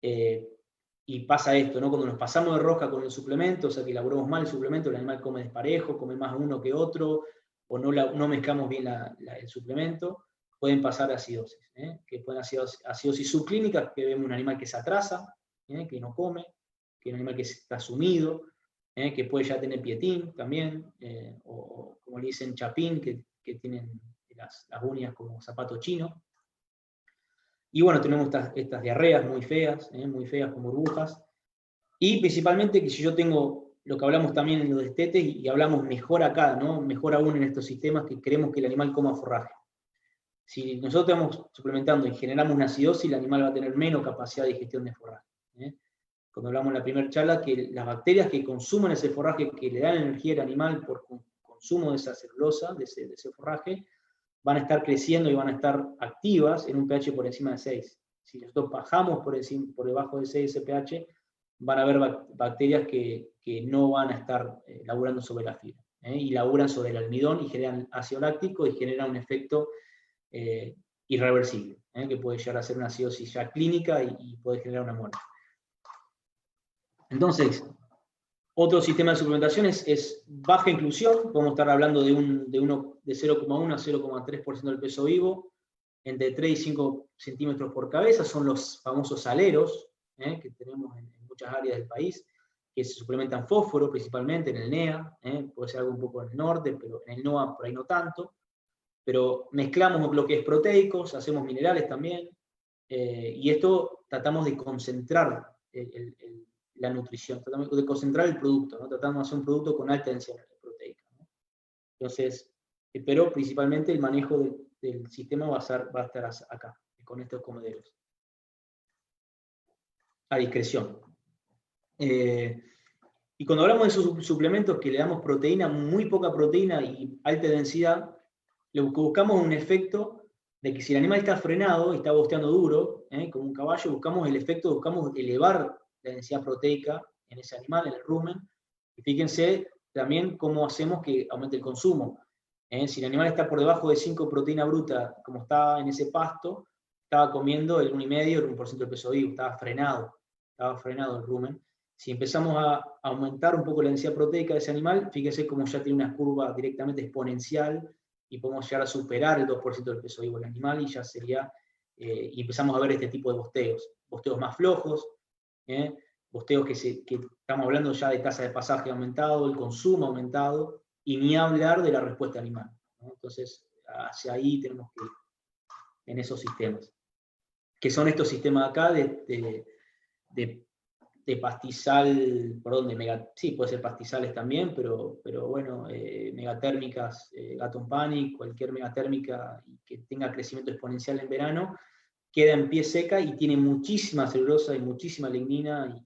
y pasa esto, ¿no? Cuando nos pasamos de rosca con el suplemento, o sea que elaboramos mal el suplemento, el animal come desparejo, come más uno que otro, o no mezclamos bien el suplemento, pueden pasar acidosis, que pueden ser acidosis subclínicas, que vemos un animal que se atrasa, que no come, que es un animal que está sumido, que puede ya tener pietín también, o como le dicen chapín, que tienen las uñas como zapato chino. Y bueno, tenemos estas diarreas muy feas con burbujas. Y principalmente que si yo tengo lo que hablamos también en los destetes, y hablamos mejor acá, ¿no? Mejor aún en estos sistemas que queremos que el animal coma forraje. Si nosotros estamos suplementando y generamos una acidosis, el animal va a tener menos capacidad de digestión de forraje. Cuando hablamos en la primera charla, que las bacterias que consumen ese forraje, que le dan energía al animal por consumo de esa celulosa, de ese forraje, van a estar creciendo y van a estar activas en un pH por encima de 6. Si nosotros bajamos por debajo de 6 ese pH, van a haber bacterias que no van a estar laburando sobre la fibra, y laburan sobre el almidón y generan ácido láctico y generan un efecto irreversible, que puede llegar a ser una acidosis ya clínica y puede generar una muerte. Entonces, otro sistema de suplementación es baja inclusión. Podemos estar hablando de 0,1 a 0,3% del peso vivo, entre 3 y 5 centímetros por cabeza. Son los famosos aleros, que tenemos en muchas áreas del país, que se suplementan fósforo principalmente en el NEA, puede ser algo un poco en el norte, pero en el NOA por ahí no tanto. Pero mezclamos bloques proteicos, hacemos minerales también, y esto tratamos de concentrar la nutrición, tratamos de concentrar el producto, ¿no? Tratamos de hacer un producto con alta densidad proteica, ¿no? Entonces, pero principalmente el manejo del sistema va a estar acá, con estos comederos, a discreción. Y cuando hablamos de esos suplementos que le damos proteína, muy poca proteína y alta densidad, lo que buscamos es un efecto de que si el animal está frenado y está bosteando duro, como un caballo, buscamos elevar la densidad proteica en ese animal, en el rumen. Y fíjense también cómo hacemos que aumente el consumo. Si el animal está por debajo de 5 proteína bruta, como estaba en ese pasto, estaba comiendo el 1,5, el 1% del peso vivo, estaba frenado el rumen. Si empezamos a aumentar un poco la densidad proteica de ese animal, fíjense cómo ya tiene una curva directamente exponencial y podemos llegar a superar el 2% del peso vivo del animal y ya sería, y empezamos a ver este tipo de bosteos más flojos, bosteos que estamos hablando ya de tasa de pasaje aumentado, el consumo aumentado, y ni hablar de la respuesta animal, ¿no? Entonces, hacia ahí tenemos que ir en esos sistemas. Que son estos sistemas acá de pastizal, perdón, sí, puede ser pastizales también, pero bueno, megatérmicas, Gatton Panic, cualquier megatérmica que tenga crecimiento exponencial en verano, queda en pie seca y tiene muchísima celulosa y muchísima lignina,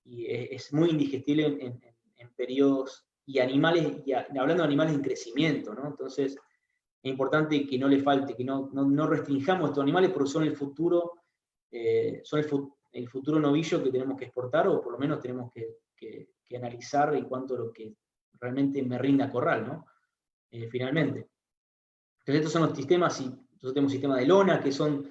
y es muy indigestible en periodos, y animales, hablando de animales en crecimiento, ¿no? Entonces, es importante que no le falte, que no restringamos estos animales porque son el futuro, el futuro novillo que tenemos que exportar, o por lo menos tenemos que analizar en cuanto a lo que realmente me rinda corral, ¿no? Finalmente. Entonces estos son los sistemas, y nosotros tenemos sistemas de lona, que son,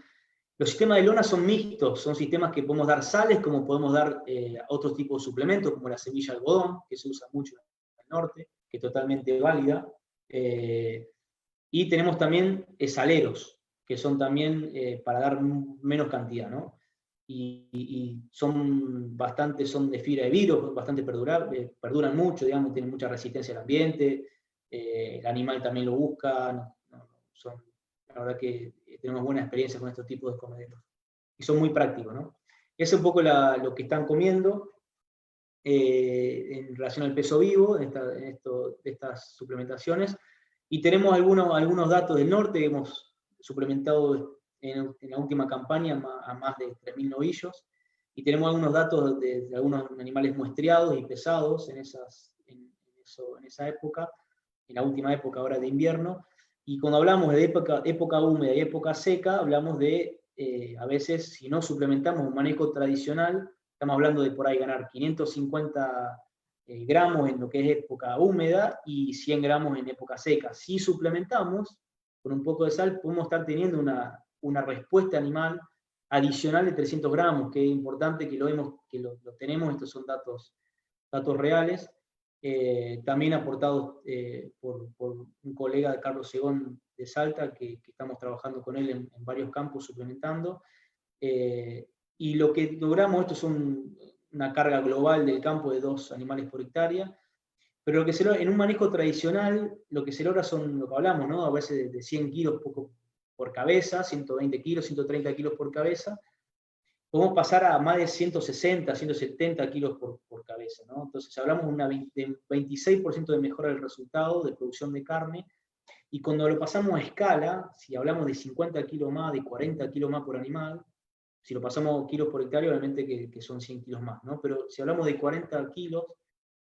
los sistemas de lona son mixtos, son sistemas que podemos dar sales, como podemos dar otros tipos de suplementos, como la semilla de algodón, que se usa mucho en el norte, que es totalmente válida. Y tenemos también saleros, que son también para dar menos cantidad, ¿no? Y son de fibra de vidrio, bastante perduran mucho, digamos, tienen mucha resistencia al ambiente, el animal también lo busca, la verdad que tenemos buena experiencia con estos tipos de comederos. Y son muy prácticos, ¿no? Es un poco lo que están comiendo en relación al peso vivo, de estas suplementaciones. Y tenemos algunos datos del norte, hemos suplementado en la última campaña a más de 3.000 novillos, y tenemos algunos datos de algunos animales muestreados y pesados en esa época, en la última época ahora de invierno, y cuando hablamos de época húmeda y época seca, hablamos de, a veces, si no suplementamos un manejo tradicional, estamos hablando de por ahí ganar 550 gramos en lo que es época húmeda y 100 gramos en época seca. Si suplementamos con un poco de sal, podemos estar teniendo una respuesta animal adicional de 300 gramos, que es importante que lo tenemos, estos son datos reales, también aportados por un colega de Carlos Segón de Salta, que estamos trabajando con él en varios campos suplementando, y lo que logramos, esto es una carga global del campo de 2 animales por hectárea, pero lo que se logra, en un manejo tradicional, lo que se logra son lo que hablamos, ¿no? A veces de 100 kilos por cabeza, 120 kilos, 130 kilos por cabeza, podemos pasar a más de 160, 170 kilos por cabeza, ¿no? Entonces hablamos de un 26% de mejora del resultado de producción de carne, y cuando lo pasamos a escala, si hablamos de 50 kilos más, de 40 kilos más por animal, si lo pasamos kilos por hectárea, obviamente que son 100 kilos más, ¿no? Pero si hablamos de 40 kilos,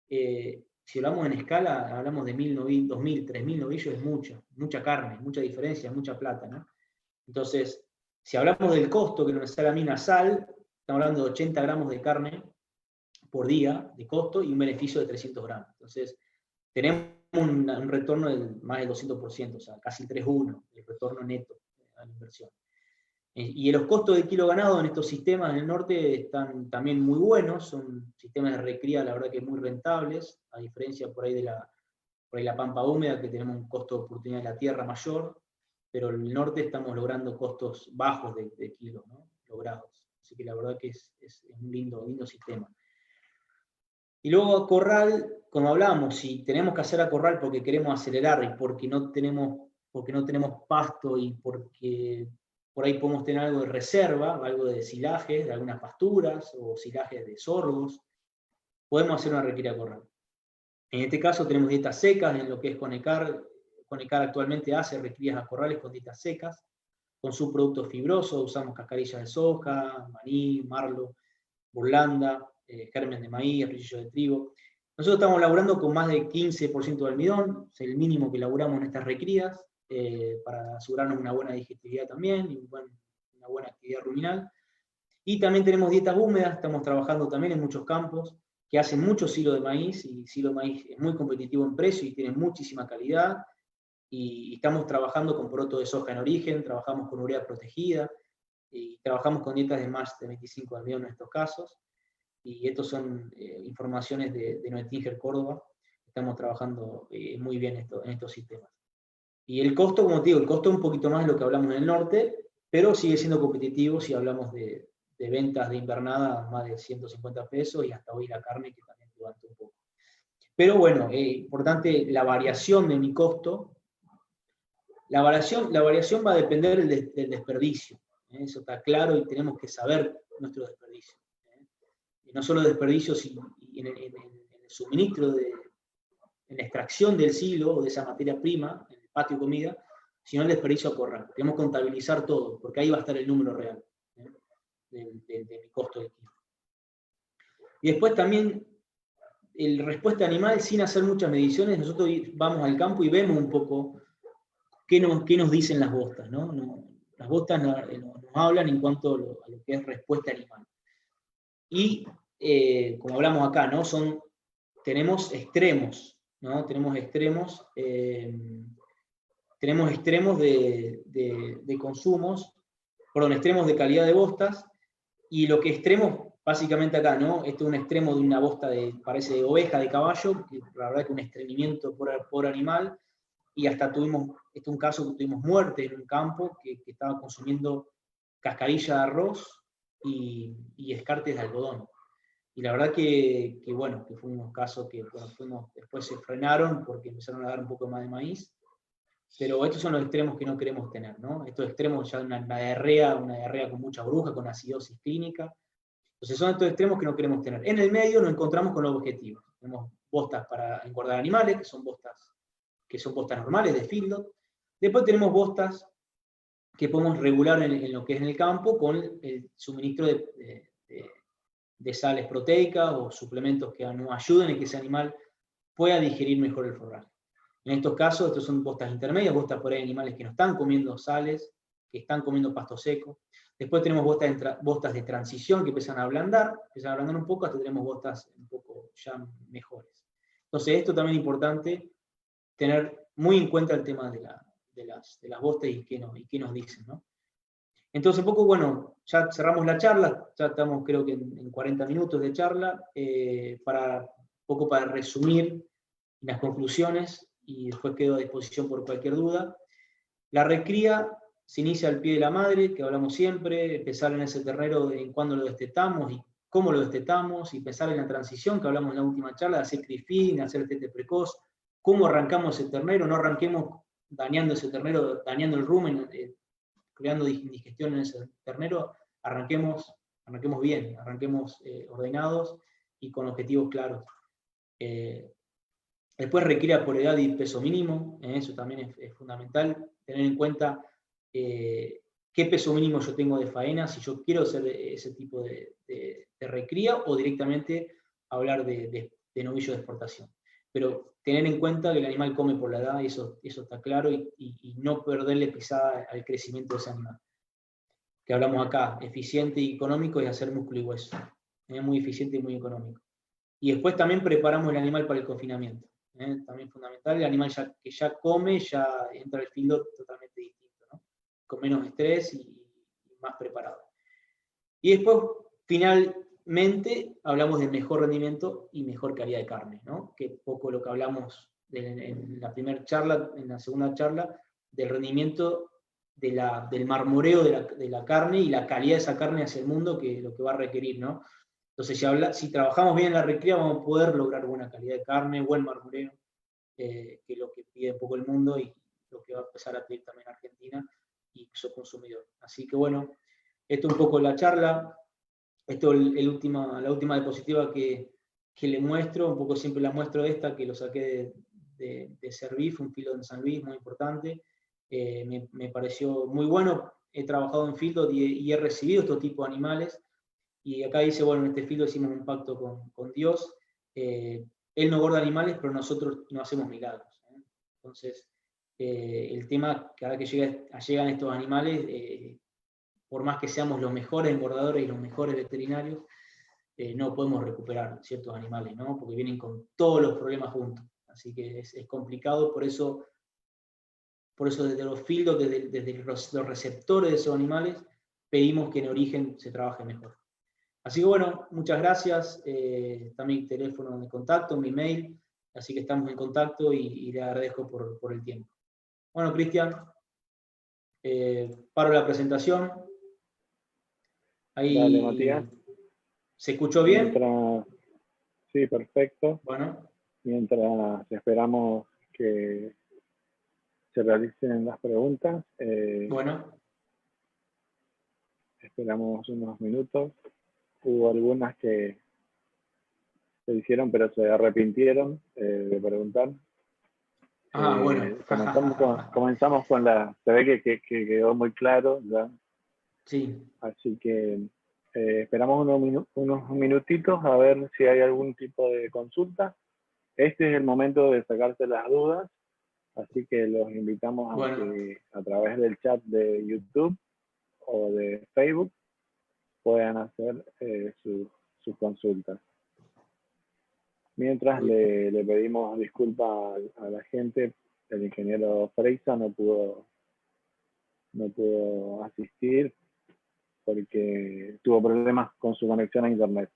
si hablamos en escala, hablamos de 1.000, 2.000, 3.000 novillos, es mucha carne, mucha diferencia, mucha plata, ¿no? Entonces, si hablamos del costo que nos sale a mí una sal, estamos hablando de 80 gramos de carne por día de costo y un beneficio de 300 gramos. Entonces, tenemos un retorno de más del 200%, o sea, casi 3-1, el retorno neto a la inversión. Y los costos de kilo ganado en estos sistemas en el norte están también muy buenos, son sistemas de recría, la verdad que muy rentables, a diferencia por ahí la pampa húmeda, que tenemos un costo de oportunidad de la tierra mayor, pero en el norte estamos logrando costos bajos de kilos, ¿no? Logrados. Así que la verdad que es un lindo sistema. Y luego a corral, como hablamos, si tenemos que hacer a corral porque queremos acelerar y porque no tenemos pasto y porque por ahí podemos tener algo de reserva, algo de silajes, de algunas pasturas o silajes de sorgos, podemos hacer una requira a corral. En este caso tenemos dietas secas en lo que es Conecar, Conecar actualmente hace recrías a corrales con dietas secas, con subproductos fibrosos, usamos cascarillas de soja, maní, marlo, burlanda, germen de maíz, rillo de trigo. Nosotros estamos laburando con más de 15% de almidón, es el mínimo que laburamos en estas recrías, para asegurarnos una buena digestibilidad también, y una buena actividad ruminal. Y también tenemos dietas húmedas, estamos trabajando también en muchos campos que hacen mucho silo de maíz, y silo de maíz es muy competitivo en precio y tiene muchísima calidad, y estamos trabajando con poroto de soja en origen, trabajamos con urea protegida, y trabajamos con dietas de más de 25 de almidón en estos casos, y estos son informaciones de Noetinger Córdoba. Estamos trabajando muy bien en estos sistemas. Y el costo, como te digo, el costo es un poquito más de lo que hablamos en el norte, pero sigue siendo competitivo si hablamos de ventas de invernada más de 150 pesos, y hasta hoy la carne, que también levantó un poco. Pero bueno, importante la variación de mi costo. La variación va a depender del desperdicio. Eso está claro, y tenemos que saber nuestro desperdicio. Y no solo desperdicios en el suministro, en la extracción del silo o de esa materia prima, en el patio de comida, sino el desperdicio a corral. Tenemos que contabilizar todo, porque ahí va a estar el número real de mi costo de kilo. Y después también, el respuesta animal, sin hacer muchas mediciones, nosotros vamos al campo y vemos un poco qué nos dicen las bostas, ¿no? Las bostas nos hablan en cuanto a lo que es respuesta animal. Y como hablamos acá, ¿no? Tenemos extremos, ¿no? Tenemos extremos de consumos, perdón, extremos de calidad de bostas, y lo que extremos, básicamente acá, ¿no? Este es un extremo de una bosta parece de oveja, de caballo, que la verdad que un estreñimiento por animal, y hasta este es un caso que tuvimos muerte en un campo que estaba consumiendo cascarilla de arroz y escartes de algodón. Y la verdad que bueno, que fue unos casos que después se frenaron porque empezaron a dar un poco más de maíz. Pero estos son los extremos que no queremos tener, ¿no? Estos extremos ya una diarrea con mucha bruja, con acidosis clínica. Entonces son estos extremos que no queremos tener. En el medio nos encontramos con los objetivos. Tenemos bostas para engordar animales, que son bostas normales de feedlot. Después tenemos bostas que podemos regular en lo que es en el campo con el suministro de sales proteicas o suplementos que nos ayuden a que ese animal pueda digerir mejor el forraje. En estos casos, estos son bostas intermedias, bostas por ahí animales que no están comiendo sales, que están comiendo pasto seco. Después tenemos bostas de transición que empiezan a ablandar un poco, hasta tenemos bostas un poco ya mejores. Entonces esto también es importante tener muy en cuenta el tema de las bostas y qué nos dicen, ¿no? Entonces un poco, bueno, ya cerramos la charla, ya estamos creo que en 40 minutos de charla, para resumir las conclusiones, y después quedo a disposición por cualquier duda. La recría se inicia al pie de la madre, que hablamos siempre, empezar en ese ternero en cuándo lo destetamos y cómo lo destetamos, y empezar en la transición, que hablamos en la última charla, de hacer CRIFIN, hacer tete precoz, cómo arrancamos ese ternero, no arranquemos dañando ese ternero, dañando el rumen, creando indigestión en ese ternero, arranquemos bien, arranquemos ordenados y con objetivos claros. Después recría por edad y peso mínimo, eso también es fundamental, tener en cuenta qué peso mínimo yo tengo de faena, si yo quiero hacer ese tipo de recría, o directamente hablar de novillo de exportación. Pero tener en cuenta que el animal come por la edad, y eso está claro, y no perderle pisada al crecimiento de ese animal. Que hablamos acá, eficiente y económico, es hacer músculo y hueso. Es muy eficiente y muy económico. Y después también preparamos el animal para el confinamiento. También fundamental, el animal que ya come, ya entra al feedlot totalmente distinto, ¿no? Con menos estrés y más preparado. Y después, finalmente, hablamos de mejor rendimiento y mejor calidad de carne, ¿no? Que poco lo que hablamos en la primera charla, en la segunda charla, del rendimiento del marmoreo de la carne y la calidad de esa carne hacia el mundo, que lo que va a requerir, ¿no? Entonces, si trabajamos bien en la recría, vamos a poder lograr buena calidad de carne, buen marmoreo, que es lo que pide un poco el mundo y lo que va a empezar a pedir también Argentina y su consumidor. Así que bueno, esto es un poco la charla. Esto es la última diapositiva que le muestro, un poco siempre la muestro esta, que lo saqué de Servif, un fieldo en San Luis muy importante. Me pareció muy bueno. He trabajado en fieldos y he recibido estos tipos de animales. Y acá dice, bueno, en este fieldo hicimos un pacto con Dios. Él no guarda animales, pero nosotros no hacemos milagros. Entonces, el tema, cada que llegan estos animales, por más que seamos los mejores engordadores y los mejores veterinarios, no podemos recuperar ciertos animales, ¿no? Porque vienen con todos los problemas juntos. Así que es complicado, por eso desde los fieldos, desde los receptores de esos animales, pedimos que en origen se trabaje mejor. Así que bueno, muchas gracias. Está mi teléfono de contacto, mi mail, así que estamos en contacto y le agradezco por el tiempo. Bueno, Cristian, paro la presentación. Ahí, dale, Matías. ¿se escuchó bien? Sí, perfecto. Bueno. Mientras esperamos que se realicen las preguntas, Bueno. esperamos unos minutos. Hubo algunas que se hicieron, pero se arrepintieron de preguntar. Bueno. Comenzamos con se ve que quedó muy claro ya. Sí. Así que esperamos unos minutitos a ver si hay algún tipo de consulta. Este es el momento de sacarse las dudas, así que los invitamos a que a través del chat de YouTube o de Facebook puedan hacer sus consultas. Mientras le pedimos disculpas a la gente, el ingeniero Freisa no pudo asistir porque tuvo problemas con su conexión a internet.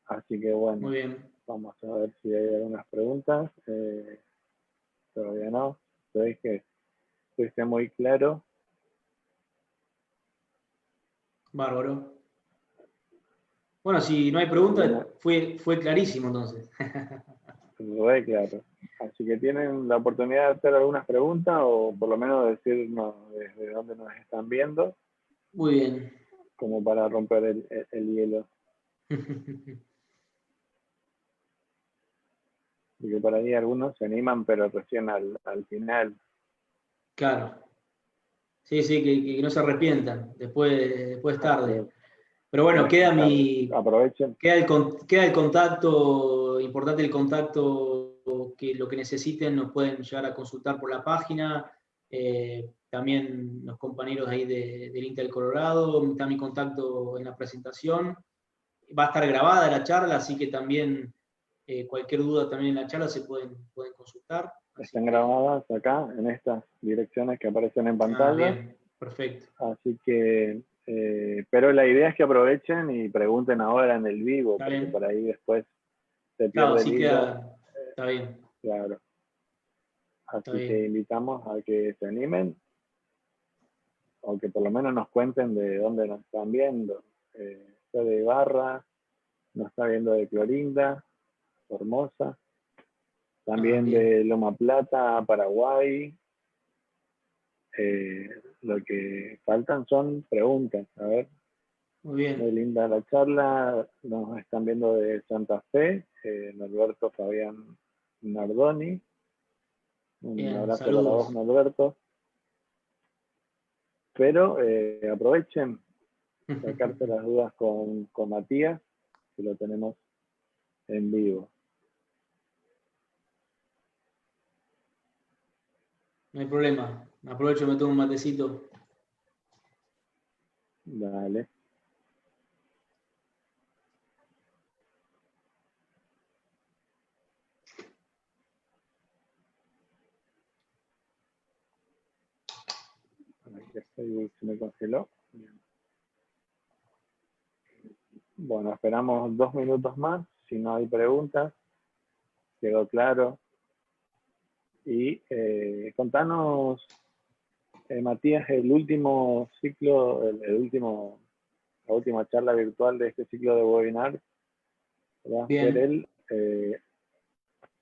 Así que bueno, muy bien. Vamos a ver si hay algunas preguntas. Todavía no. Veis que fuiste muy claro. Bárbaro. Bueno, si no hay preguntas, fue clarísimo entonces. Muy claro. Así que tienen la oportunidad de hacer algunas preguntas o por lo menos decirnos desde dónde nos están viendo. Muy bien. Como para romper el hielo. Porque por ahí algunos se animan, pero recién al final. Claro. Sí, que no se arrepientan. Después es tarde. Pero bueno, aprovechen. Queda el contacto, importante el contacto, que lo que necesiten nos pueden llegar a consultar por la página. También los compañeros ahí del Intel Colorado, está mi contacto en la presentación. Va a estar grabada la charla, así que también cualquier duda también en la charla se pueden consultar. Están grabadas acá, en estas direcciones que aparecen en pantalla. Bien, perfecto. Así que, pero la idea es que aprovechen y pregunten ahora en el vivo, porque bien. por ahí después se pierde el hilo. Está bien. Claro. Así que invitamos a que se animen, o que por lo menos nos cuenten de dónde nos están viendo. Soy de Ibarra, nos está viendo de Clorinda, Formosa. También de Loma Plata, Paraguay. Lo que faltan son preguntas. A ver. Muy bien. Muy linda la charla. Nos están viendo de Santa Fe, Norberto Fabián Nardoni. Un abrazo para vos, Norberto. Pero aprovechen sacarse las dudas con Matías, que lo tenemos en vivo. No hay problema. Aprovecho, me tomo un matecito. Dale. Aquí se me congeló. Bien. Bueno, esperamos 2 minutos más. Si no hay preguntas, quedó claro. Y contanos, Matías, el último ciclo, la última charla virtual de este ciclo de webinar va a ser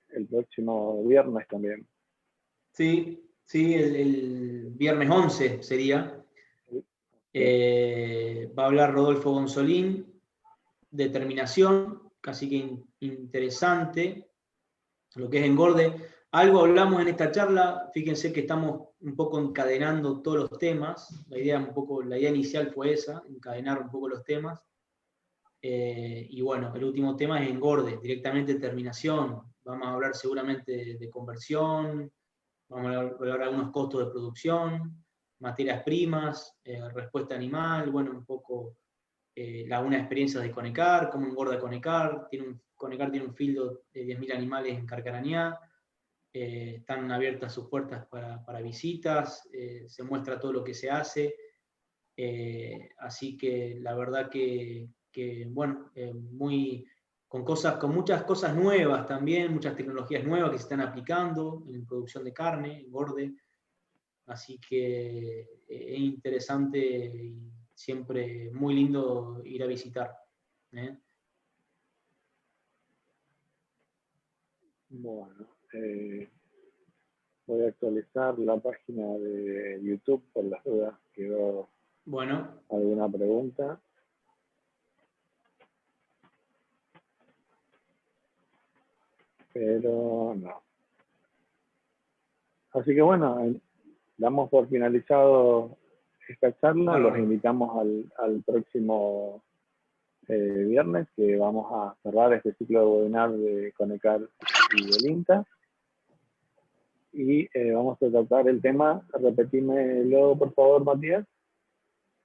el próximo viernes también. Sí, el viernes 11 sería. Va a hablar Rodolfo Gonzolín, determinación, casi que interesante. lo que es engorde. Algo hablamos en esta charla, fíjense que estamos un poco encadenando todos los temas, la idea inicial fue esa, encadenar un poco los temas. Y bueno, el último tema es engorde, directamente terminación. Vamos a hablar seguramente de conversión, vamos a hablar de algunos costos de producción, materias primas, respuesta animal, bueno, un poco una experiencia de Conecar, cómo engorda Conecar. Conecar tiene un fildo de 10.000 animales en Carcarañá, están abiertas sus puertas para visitas, se muestra todo lo que se hace, así que la verdad que bueno, con muchas cosas nuevas también, muchas tecnologías nuevas que se están aplicando en producción de carne, engorde, así que es interesante y siempre muy lindo ir a visitar. Bueno, voy a actualizar la página de YouTube por las dudas. Quedó alguna pregunta. Pero no. Así que bueno, damos por finalizado esta charla. Los invitamos al próximo viernes, que vamos a cerrar este ciclo de webinar de Conecar y del INTA. Y vamos a tratar el tema, repetímelo por favor, Matías.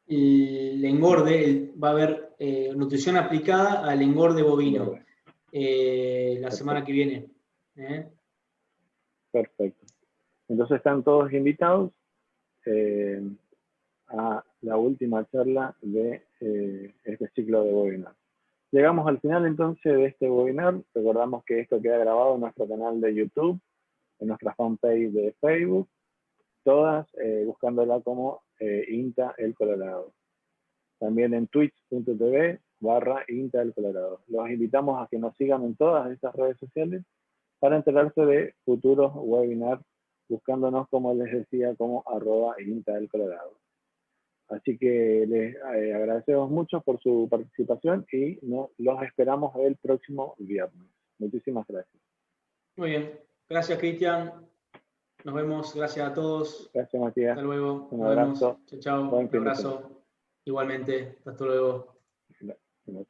El engorde, va a haber nutrición aplicada al engorde bovino la semana que viene. Perfecto. Entonces están todos invitados a la última charla de este ciclo de webinar. Llegamos al final entonces de este webinar. Recordamos que esto queda grabado en nuestro canal de YouTube, en nuestra fanpage de Facebook, todas buscándola como INTA El Colorado. También en twitch.tv/INTA El Colorado. Los invitamos a que nos sigan en todas estas redes sociales para enterarse de futuros webinars, buscándonos, como les decía, como @INTA El Colorado. Así que les agradecemos mucho por su participación y los esperamos el próximo viernes. Muchísimas gracias. Muy bien. Gracias, Cristian. Nos vemos. Gracias a todos. Gracias, Matías. Hasta luego. Un abrazo. Chao, chao. Un abrazo. Igualmente. Hasta luego. Gracias.